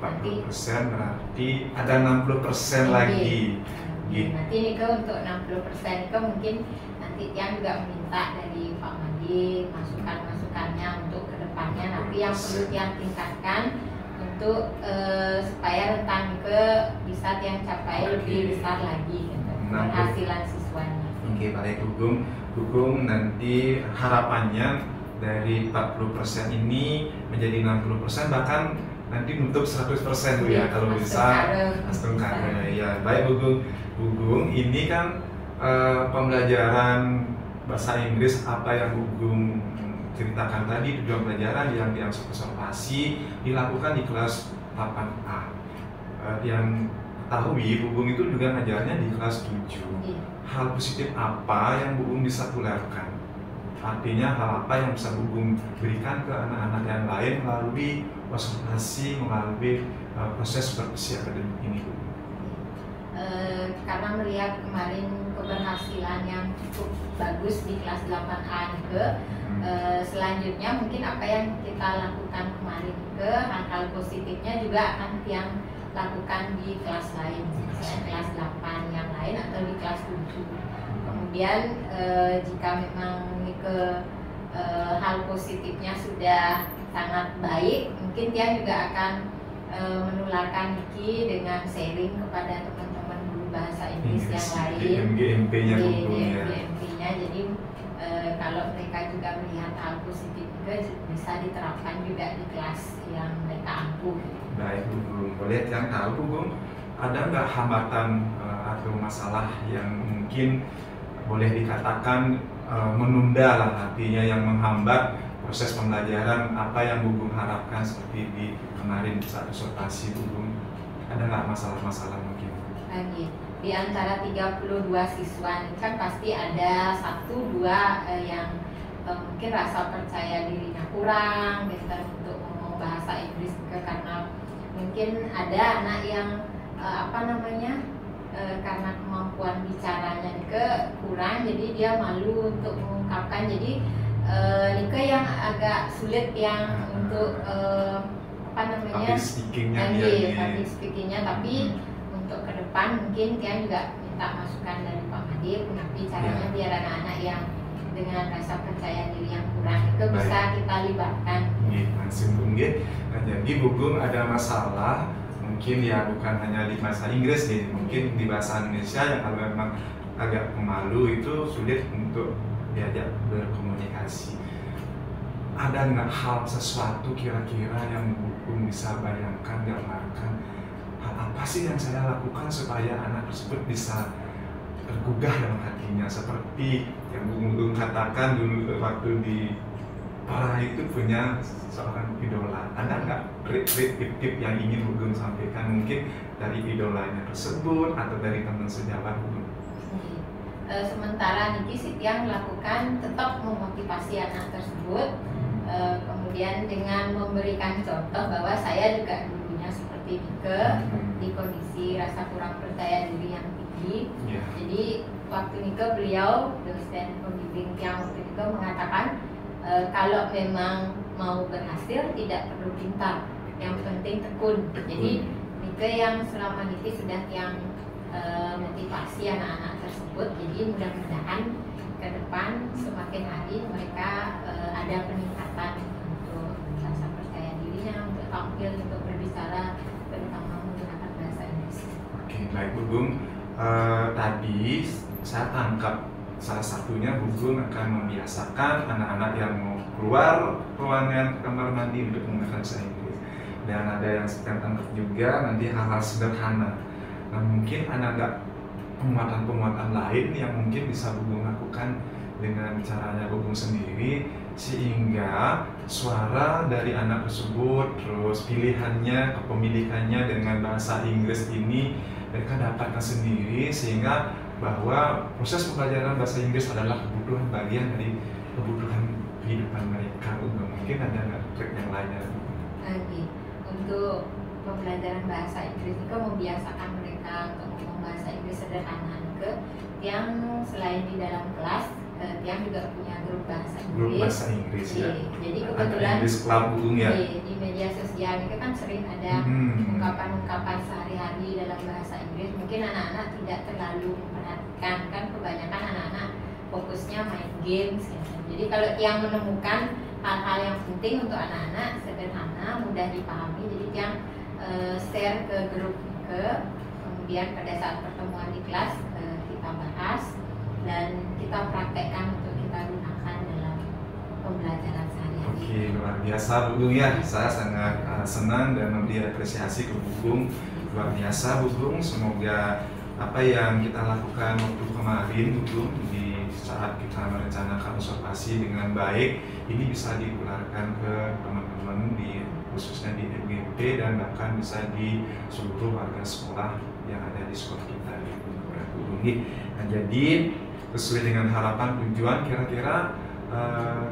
40% berarti ada 60% lagi. Nanti untuk 60% mungkin nanti yang juga meminta dari Pak Made masukan-masukannya untuk kedepannya. Nanti yang perlu yang tingkatkan untuk supaya rentang bisa yang capai lebih besar lagi penghasilan siswanya. Oke, baik Gugum nanti harapannya dari 40% ini menjadi 60%, bahkan nanti nutup 100% Bu ya, kalau bisa langsung karya ya. Baik Gugum, ini kan pembelajaran bahasa Inggris apa yang Gugum ceritakan tadi, tujuan pelajaran yang observasi dilakukan di kelas 8A. Yang ketahui, Bu Gung itu juga ngajarnya di kelas 7. Hal positif apa yang Bu Gung bisa tularkan? Artinya hal apa yang bisa Bu Gung berikan ke anak-anak yang lain melalui observasi, melalui proses supervisi akademik ini, Bu? Karena melihat kemarin keberhasilan yang cukup bagus di kelas 8A ke selanjutnya mungkin apa yang kita lakukan kemarin ke hal-hal positifnya juga akan yang lakukan di kelas lain, misalnya kelas 8 yang lain atau di kelas 7. Kemudian jika memang ke hal positifnya sudah sangat baik, mungkin dia juga akan menularkan Niki dengan sharing kepada teman-teman guru bahasa Inggris yang lain, GMP-nya. Jadi kalau mereka juga melihat hal positif juga bisa diterapkan juga di kelas yang mereka ampuh. Baik, Bu Gung. Boleh yang tahu, Bu Gung, ada nggak hambatan atau masalah yang mungkin boleh dikatakan menunda lah, artinya yang menghambat proses pembelajaran apa yang Bu Gung harapkan seperti di kemarin saat observasi, Bu Gung? Ada nggak masalah-masalah mungkin? Lagi di antara 32 siswa ini kan pasti ada 1-2 yang mungkin rasa percaya dirinya kurang gitu kan untuk ngomong bahasa Inggris juga, karena mungkin ada anak yang karena kemampuan bicaranya ke kurang, jadi dia malu untuk mengungkapkan. Jadi Nike yang agak sulit yang untuk public speakingnya, tapi untuk ke depan mungkin dia juga minta masukan dari Pak Madip, tapi caranya biar anak-anak yang dengan rasa percaya diri yang kurang itu bisa kita libatkan. Langsung Bu Gung. Nah, jadi Bu Gung ada masalah mungkin ya bukan hanya di bahasa Inggris nih, mungkin di bahasa Indonesia yang kalau memang agak pemalu itu sulit untuk diajak berkomunikasi. Ada nggak hal sesuatu kira-kira yang Bu Gung bisa bayangkan, gambarkan, hal apa sih yang saya lakukan supaya anak tersebut bisa tergugah dalam hatinya, seperti yang Bu Gung katakan dulu waktu di Parah itu punya seorang idola. Ada nggak tip-tip yang ingin Bu Gung sampaikan mungkin dari idolanya tersebut atau dari teman sejawat Bu Gung? Sementara Niki sih yang melakukan tetap memotivasi anak tersebut, kemudian dengan memberikan contoh bahwa saya juga dulunya seperti Nike di kondisi rasa kurang percaya diri yang tinggi. Jadi waktu Nike beliau dosen pembimbing yang waktu itu mengatakan kalau memang mau berhasil tidak perlu pintar, yang penting tekun. Jadi Nike yang selama ini sudah yang motivasi anak-anak tersebut, jadi mudah-mudahan ke depan semakin hari mereka ada peningkatan untuk rasa percaya dirinya, untuk tampil, untuk berbicara, terutama menggunakan bahasa Inggris. Oke, baik Bu Gung. Tadi saya tangkap salah satunya Bu Gung akan membiasakan anak-anak yang mau keluar ruangan kamar mandi untuk menggunakan bahasa Inggris, dan ada yang saya tangkap juga nanti hal-hal sederhana. Nah, mungkin ada nggak penguatan-penguatan lain yang mungkin bisa Bu Gung lakukan dengan caranya Bu Gung sendiri, sehingga suara dari anak tersebut, terus pilihannya, kepemilikannya dengan bahasa Inggris ini mereka dapatkan sendiri, sehingga bahwa proses pembelajaran bahasa Inggris adalah kebutuhan bagian dari kebutuhan kehidupan mereka. Mungkin ada nggak trik yang lainnya? Lagi untuk pembelajaran bahasa Inggris itu membiasakan mereka untuk ngomong bahasa Inggris sederhana ke yang selain di dalam kelas, yang juga punya grup bahasa Inggris. Grup bahasa Inggris ya. Jadi kebetulan di media sosial itu kan sering ada ungkapan-ungkapan sehari-hari dalam bahasa Inggris. Mungkin anak-anak tidak terlalu memperhatikan, kan kebanyakan anak-anak fokusnya main games gitu. Jadi kalau yang menemukan hal-hal yang penting untuk anak-anak sederhana, mudah dipahami, jadi yang share ke grup kemudian pada saat pertemuan di kelas kita bahas dan kita praktekkan untuk kita gunakan dalam pembelajaran sehari-hari. Oke, luar biasa Bu Gung ya. Saya sangat senang dan memberi apresiasi ke Bu Gung. Luar biasa Bu Gung. Semoga apa yang kita lakukan waktu kemarin Bu Gung di saat kita merencanakan observasi dengan baik ini bisa ditularkan ke teman-teman di khususnya di MGP dan bahkan bisa di seluruh warga sekolah yang ada di sekolah kita di Bugung. Nah, jadi sesuai dengan harapan tujuan, kira-kira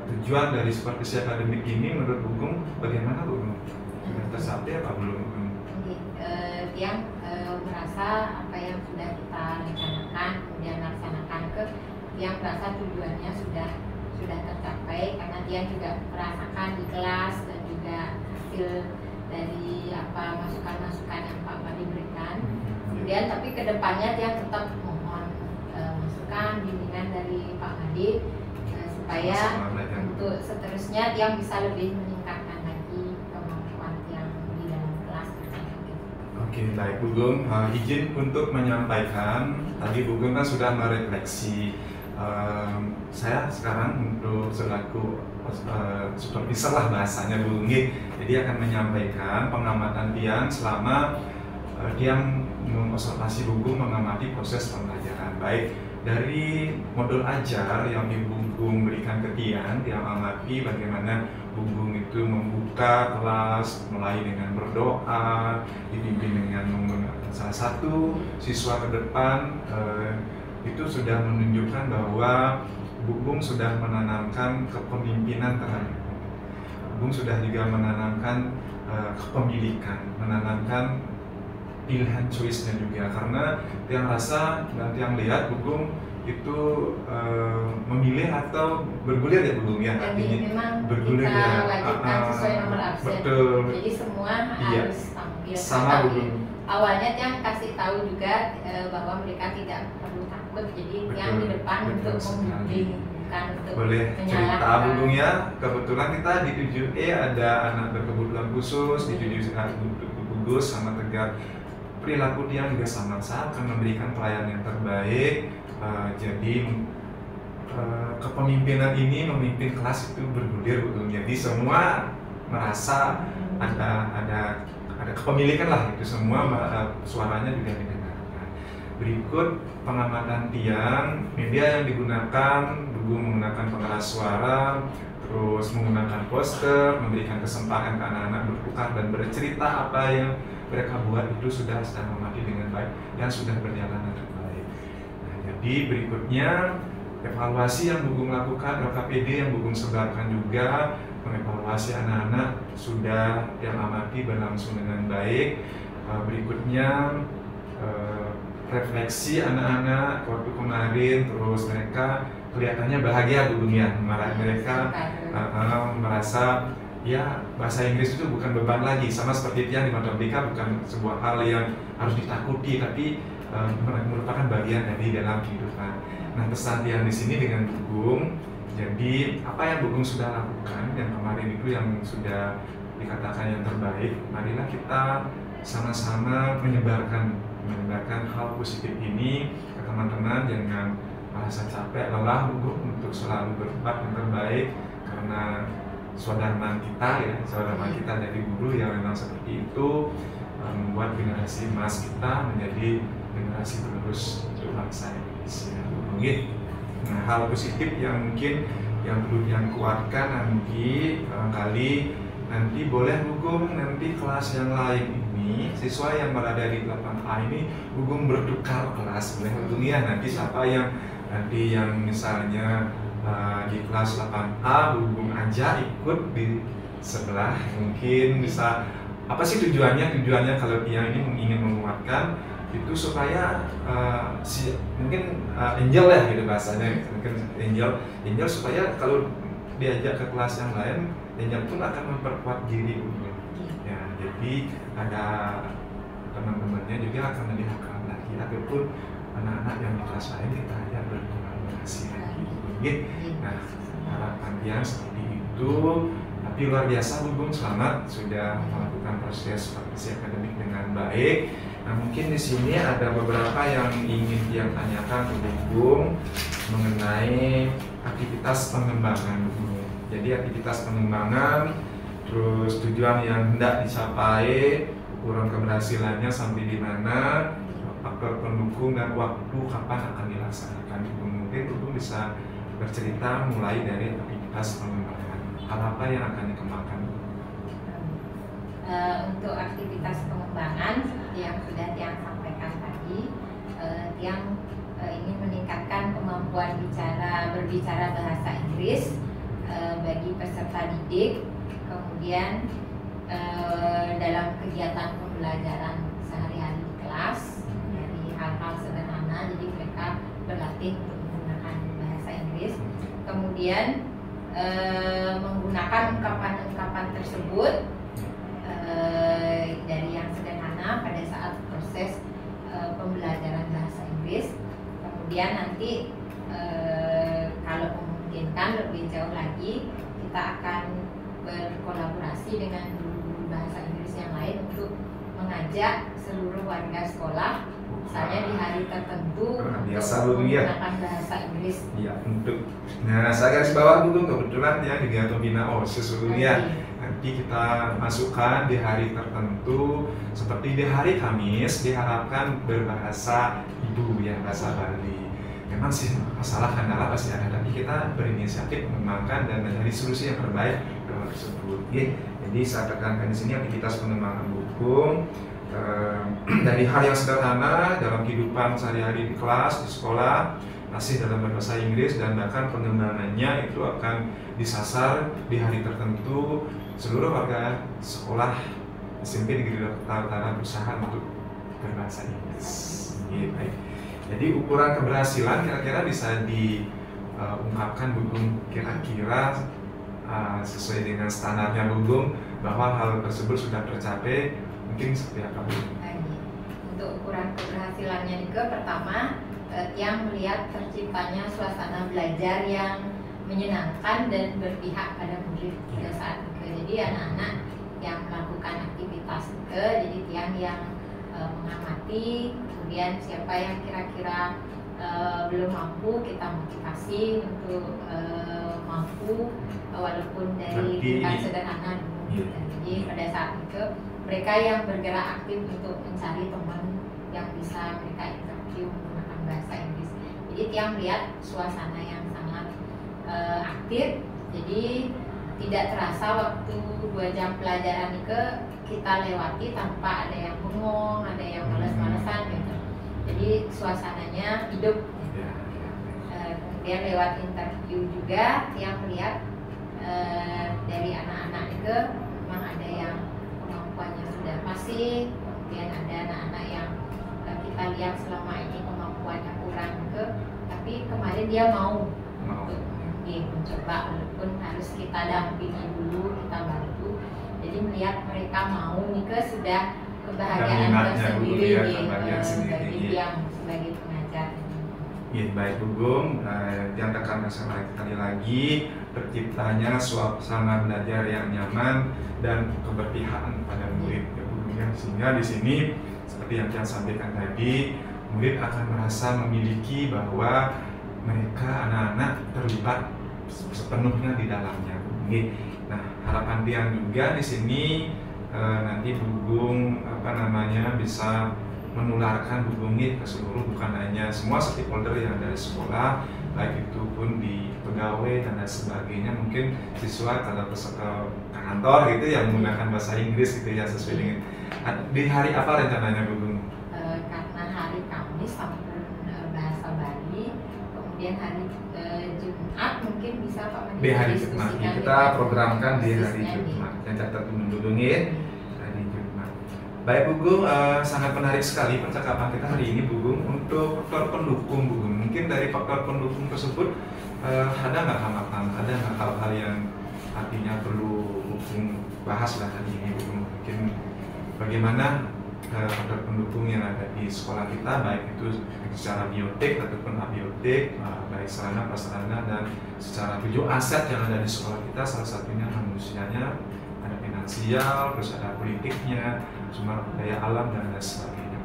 tujuan dari supervisi akademik ini menurut Bugung bagaimana Bugung? Sudah tercapai apa belum? Yang merasa apa yang sudah kita rencanakan kemudian laksanakan yang merasa tujuannya sudah tercapai, karena dia juga merasakan di kelas dan juga hasil dari apa masukan-masukan yang Pak Madi berikan. Kemudian tapi kedepannya dia tetap mohon masukan bimbingan dari Pak Madi supaya untuk seterusnya dia bisa lebih meningkatkan lagi kemampuan yang di dalam kelas. Oke, baik Bugung, izin untuk menyampaikan tadi Bugung kan sudah merefleksi. Saya sekarang untuk selaku supervisor lah bahasanya Bugung, jadi akan menyampaikan pengamatan Tiang selama Tiang mengobservasi Bugung mengamati proses pembelajaran, baik dari modul ajar yang Bugung berikan ke Tiang amati bagaimana Bugung itu membuka kelas mulai dengan berdoa, dipimpin dengan menggunakan salah satu siswa ke depan. Itu sudah menunjukkan bahwa Bugung sudah menanamkan kepemimpinan terhadap Bugung sudah juga menanamkan kepemilikan, menanamkan pilihan choice-nya juga, karena yang rasa dan yang lihat Bugung itu memilih atau bergulir ya Bugung ya, artinya memang bergulir kita ya, wajibkan sesuai nomor absen. Betul. Jadi semua Iya. harus tampil. Sama Bugung. Awalnya yang kasih tahu juga bahwa mereka tidak perlu takut, jadi Betul, yang di depan betul untuk sekali. membimbing, bukan untuk Boleh cerita menyalahkan. Bugung ya, kebetulan kita di 7E ada anak berkebutuhan khusus, di 7E gugus sama tegak. Perilaku dia juga sama, saya akan memberikan pelayanan yang terbaik. Jadi kepemimpinan ini memimpin kelas itu bergulir Bugung. Jadi semua merasa ada kepemilikan lah, itu semua suaranya juga didengarkan. Berikut pengamatan Tiang, media yang digunakan, Bugung menggunakan pengeras suara, terus menggunakan poster, memberikan kesempatan ke anak-anak bertukar dan bercerita apa yang mereka buat, itu sudah sedang mengamati dengan baik dan sudah berjalan dengan baik. Nah, jadi berikutnya evaluasi yang Bugung lakukan, LKPD yang Bugung sebarkan juga mengevaluasi anak-anak sudah yang amati berlangsung dengan baik. Berikutnya refleksi anak-anak waktu kemarin, terus mereka kelihatannya bahagia Bugung ya, mereka merasa ya bahasa Inggris itu bukan beban lagi, sama seperti yang di matematika bukan sebuah hal yang harus ditakuti, tapi merupakan bagian dari dalam kehidupan. Nah, pesan Tiang di sini dengan Bugung, jadi apa yang Bugung sudah lakukan yang kemarin itu yang sudah dikatakan yang terbaik, marilah kita sama-sama menyebarkan hal positif ini ke teman-teman. Jangan merasa capek, lelah Bugung untuk selalu berbuat yang terbaik, karena saudara kita ya, saudara kita dari guru yang memang seperti itu membuat generasi emas kita menjadi generasi penerus untuk bangsa Indonesia. Nah, hal positif yang mungkin yang perlu yang kuatkan nanti kali nanti boleh Bugung nanti kelas yang lain ini siswa yang berada di 8A ini Bugung bertukar kelas, boleh Bugung ya, nanti siapa yang nanti yang misalnya di kelas 8A Bugung aja ikut di sebelah, mungkin bisa apa sih tujuannya kalau Tiang ini ingin menguatkan itu supaya mungkin angel ya gitu bahasanya, mungkin angel supaya kalau diajak ke kelas yang lain angel pun akan memperkuat diri ya, jadi ada teman-temannya juga akan lebih akrab lagi, ataupun anak-anak yang di kelas lain kita ajak berkolaborasi lagi. Nah, harapan Tiang seperti itu. Tapi luar biasa Bugung, selamat sudah melakukan proses supervisi akademik dengan baik. Nah, mungkin di sini ada beberapa yang ingin Tiang tanyakan ke Bugung mengenai aktivitas pengembangan Bugung. Jadi aktivitas pengembangan, terus tujuan yang hendak dicapai, ukuran keberhasilannya sampai di mana, faktor pendukung dan waktu kapan akan dilaksanakan. Mungkin Bugung bisa bercerita mulai dari aktivitas pengembangan. Hal apa yang akan dikembangkan? Untuk aktivitas pengembangan seperti yang sudah Tiang sampaikan tadi, Tiang ingin meningkatkan kemampuan berbicara bahasa Inggris bagi peserta didik, kemudian dalam kegiatan pembelajaran sehari-hari di kelas dari hal-hal sederhana, jadi mereka berlatih untuk menggunakan bahasa Inggris, kemudian menggunakan ungkapan-ungkapan tersebut dari yang sederhana pada saat proses pembelajaran bahasa Inggris. Kemudian nanti kalau memungkinkan lebih jauh lagi, kita akan berkolaborasi dengan guru-guru bahasa Inggris yang lain untuk mengajak seluruh warga sekolah, misalnya di hari tertentu untuk menggunakan bahasa Inggris. Ya, saya garis bawah dulu, kebetulan ya di Pembina sesungguhnya nanti kita masukkan di hari tertentu, seperti di hari Kamis diharapkan berbahasa ibu ya, bahasa Bali. Memang sih masalah kendala pasti ada, tapi kita berinisiatif mengembangkan dan mencari solusi yang terbaik dalam tersebut. Jadi saya tekankan di sini aktivitas pengembangan hukum dari hal yang sederhana dalam kehidupan sehari-hari di kelas, di sekolah, masih dalam berbahasa Inggris, dan bahkan pengembangannya itu akan disasar di hari tertentu. Seluruh warga sekolah SMP Negeri Kota Utara berusaha untuk berbahasa Inggris. Baik. Jadi ukuran keberhasilan kira-kira bisa diungkapkan Bugum, kira-kira sesuai dengan standarnya Bugum bahwa hal tersebut sudah tercapai, mungkin seperti apa Bu? Untuk ukuran keberhasilannya juga, pertama yang melihat terciptanya suasana belajar yang menyenangkan dan berpihak pada murid pada saat itu. Jadi anak-anak yang melakukan aktivitas itu, jadi Tiang yang mengamati, kemudian siapa yang kira-kira belum mampu kita motivasi untuk mampu, walaupun dari tingkat sederhana dulu. Jadi pada saat itu mereka yang bergerak aktif untuk mencari teman yang bisa mereka interview menggunakan bahasa Inggris. Jadi Tiang melihat suasana yang sangat aktif, jadi tidak terasa waktu 2 jam pelajaran itu kita lewati tanpa ada yang bengong, ada yang males-malesan gitu. Jadi suasananya hidup. Kemudian lewat interview juga yang melihat dari anak-anak itu memang ada yang kemampuannya sudah fasih, kemudian ada anak-anak yang kita lihat selama ini kemampuannya kurang gitu, tapi kemarin dia mau untuk mencoba, walaupun harus kita dampingi dulu, kita bantu. Jadi melihat mereka mau nika sudah kebahagiaan tersendiri bagi yang sebagai pengajar. Baik Bugum, yang tekan sekali lagi terciptanya suasana belajar yang nyaman dan keberpihakan pada murid ya Bugum ya. Sehingga di sini seperti yang saya sampaikan tadi, murid akan merasa memiliki bahwa mereka anak-anak terlibat sepenuhnya di dalamnya. Nah, harapan Tiang juga di sini nanti Bugum bisa menularkan Bugum ke seluruh, bukan hanya semua stakeholder yang ada di sekolah, baik itu pun di pegawai dan lain sebagainya. Mungkin siswa kalau ke kantor gitu yang menggunakan bahasa Inggris gitu ya, sesuai dengan di hari apa rencananya Bugum? Karena hari Kamis sampun bahasa Bali, kemudian hari Jumat mungkin bisa Pak Menteri di hari Jumat kita programkan di hari Jumat yang catat mendudungin hari Jumat. Baik Bugum, sangat menarik sekali percakapan kita hari ini Bugum. Untuk faktor pendukung Bugum, mungkin dari faktor pendukung tersebut ada nggak hambatan, ada nggak hal-hal yang artinya perlu Bugum bahas lah hari ini Bugum? Mungkin bagaimana faktor pendukung yang ada di sekolah kita, baik itu secara biotik ataupun abiotik, baik sarana prasarana dan secara tujuh aset yang ada di sekolah kita, salah satunya manusianya, ada finansial, terus ada politiknya, sumber daya alam dan lain sebagainya.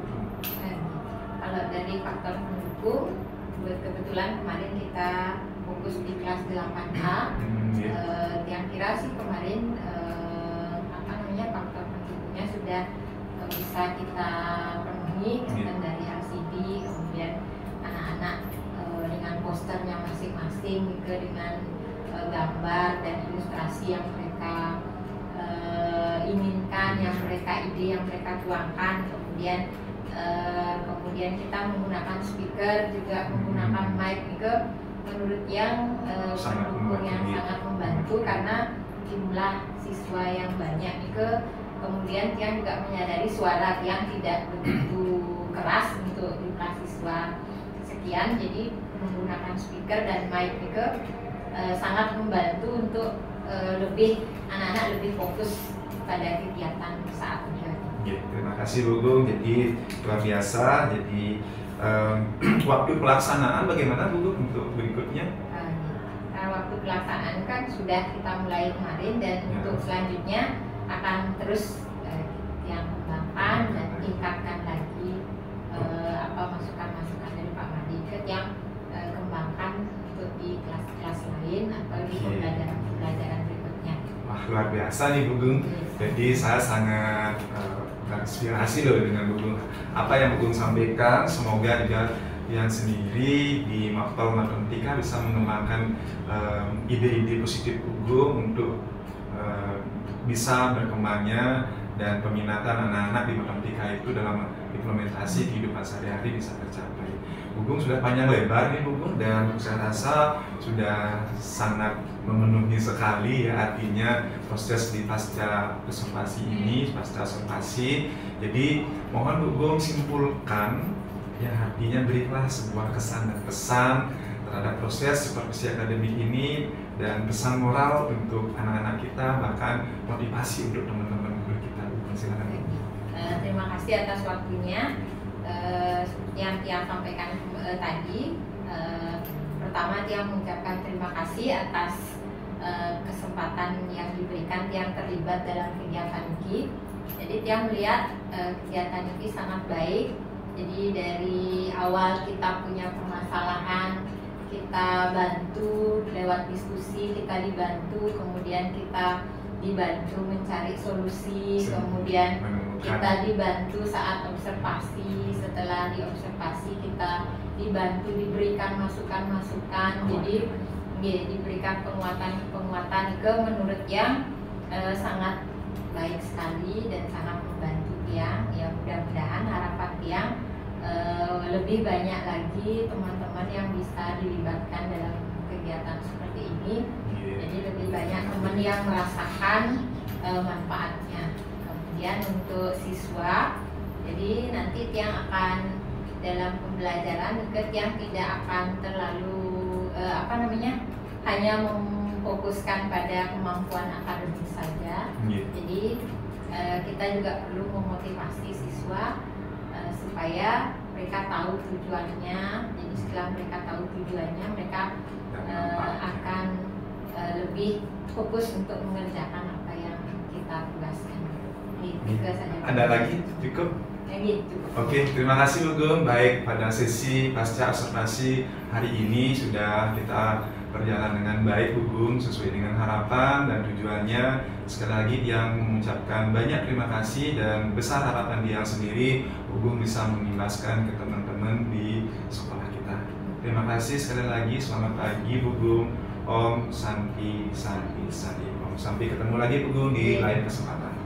Kalau dari faktor pendukung, kebetulan kemarin kita fokus di kelas 8A, yang kira sih kemarin faktor pendukungnya sudah bisa kita penuhi, dari RCD, kemudian anak-anak dengan posternya masing-masing, dengan gambar dan ilustrasi yang mereka inginkan, yang mereka ide yang mereka tuangkan. Kemudian kita menggunakan speaker, juga menggunakan mic itu menurut yang pendukung yang sangat membantu, karena jumlah siswa yang banyak itu kemudian yang juga menyadari suara yang tidak begitu keras untuk jumlah siswa sekian, jadi menggunakan speaker dan mic itu sangat membantu untuk anak-anak lebih fokus pada kegiatan saat ini. Ya, terima kasih Bu Gung. Jadi luar biasa. Jadi waktu pelaksanaan bagaimana Bu Gung untuk berikutnya? Waktu pelaksanaan kan sudah kita mulai kemarin, dan untuk selanjutnya akan terus yang kembangkan dan tingkatkan lagi masukan-masukan dari Pak Madiket yang kembangkan untuk di kelas-kelas lain atau di pembelajaran berikutnya. Wah, luar biasa nih Bu Gung. Jadi saya sangat terinspirasi loh dengan Bu Gung. Apa yang Bu Gung sampaikan, semoga juga yang sendiri di Mapel Matematika bisa mengembangkan ide-ide positif Bu Gung untuk bisa berkembangnya dan peminatan anak-anak di matematika itu dalam implementasi kehidupan sehari-hari bisa tercapai. Bu Gung sudah panjang lebar nih Bu Gung, dan saya rasa sudah sangat memenuhi sekali ya, artinya proses di pasca observasi ini, pasca observasi. Jadi mohon Bu Gung simpulkan ya, artinya berilah sebuah kesan dan pesan terhadap proses supervisi akademik ini, dan pesan moral untuk anak-anak kita, bahkan motivasi untuk teman-teman guru kita. Silakan. Terima kasih atas waktunya. Yang Tiang sampaikan tadi, pertama Tiang mengucapkan terima kasih atas kesempatan yang diberikan Tiang terlibat dalam kegiatan ini. Jadi Tiang melihat kegiatan ini sangat baik. Jadi dari awal kita punya permasalahan, kita bantu lewat diskusi, kita dibantu, kemudian kita dibantu mencari solusi, kemudian kita dibantu saat observasi, setelah diobservasi kita dibantu diberikan masukan-masukan, jadi diberikan penguatan ke menurut yang sangat baik sekali dan sangat membantu Tiang. Ya, mudah-mudahan harapan Tiang lebih banyak lagi teman-teman yang bisa dilibatkan dalam kegiatan seperti ini. Jadi lebih banyak teman yang merasakan manfaatnya. Kemudian untuk siswa, jadi nanti Tiang akan dalam pembelajaran yang tidak akan terlalu hanya memfokuskan pada kemampuan akademis saja. Jadi kita juga perlu memotivasi siswa supaya mereka tahu tujuannya. Jadi setelah mereka tahu tujuannya, mereka akan lebih fokus untuk mengerjakan apa yang kita tugaskan. Ada lagi? Cukup? Ya, gitu. Oke, terima kasih Bu Gung. Baik, pada sesi pasca observasi hari ini sudah kita berjalan dengan baik Bu Gung, sesuai dengan harapan dan tujuannya. Sekali lagi Tiang mengucapkan banyak terima kasih, dan besar harapan Tiang sendiri Bu Gung bisa mengimbaskan ke teman-teman di sekolah kita. Terima kasih sekali lagi, selamat pagi Bu Gung. Om Santi Santi Santi Om. Sampai ketemu lagi Bu Gung di lain kesempatan.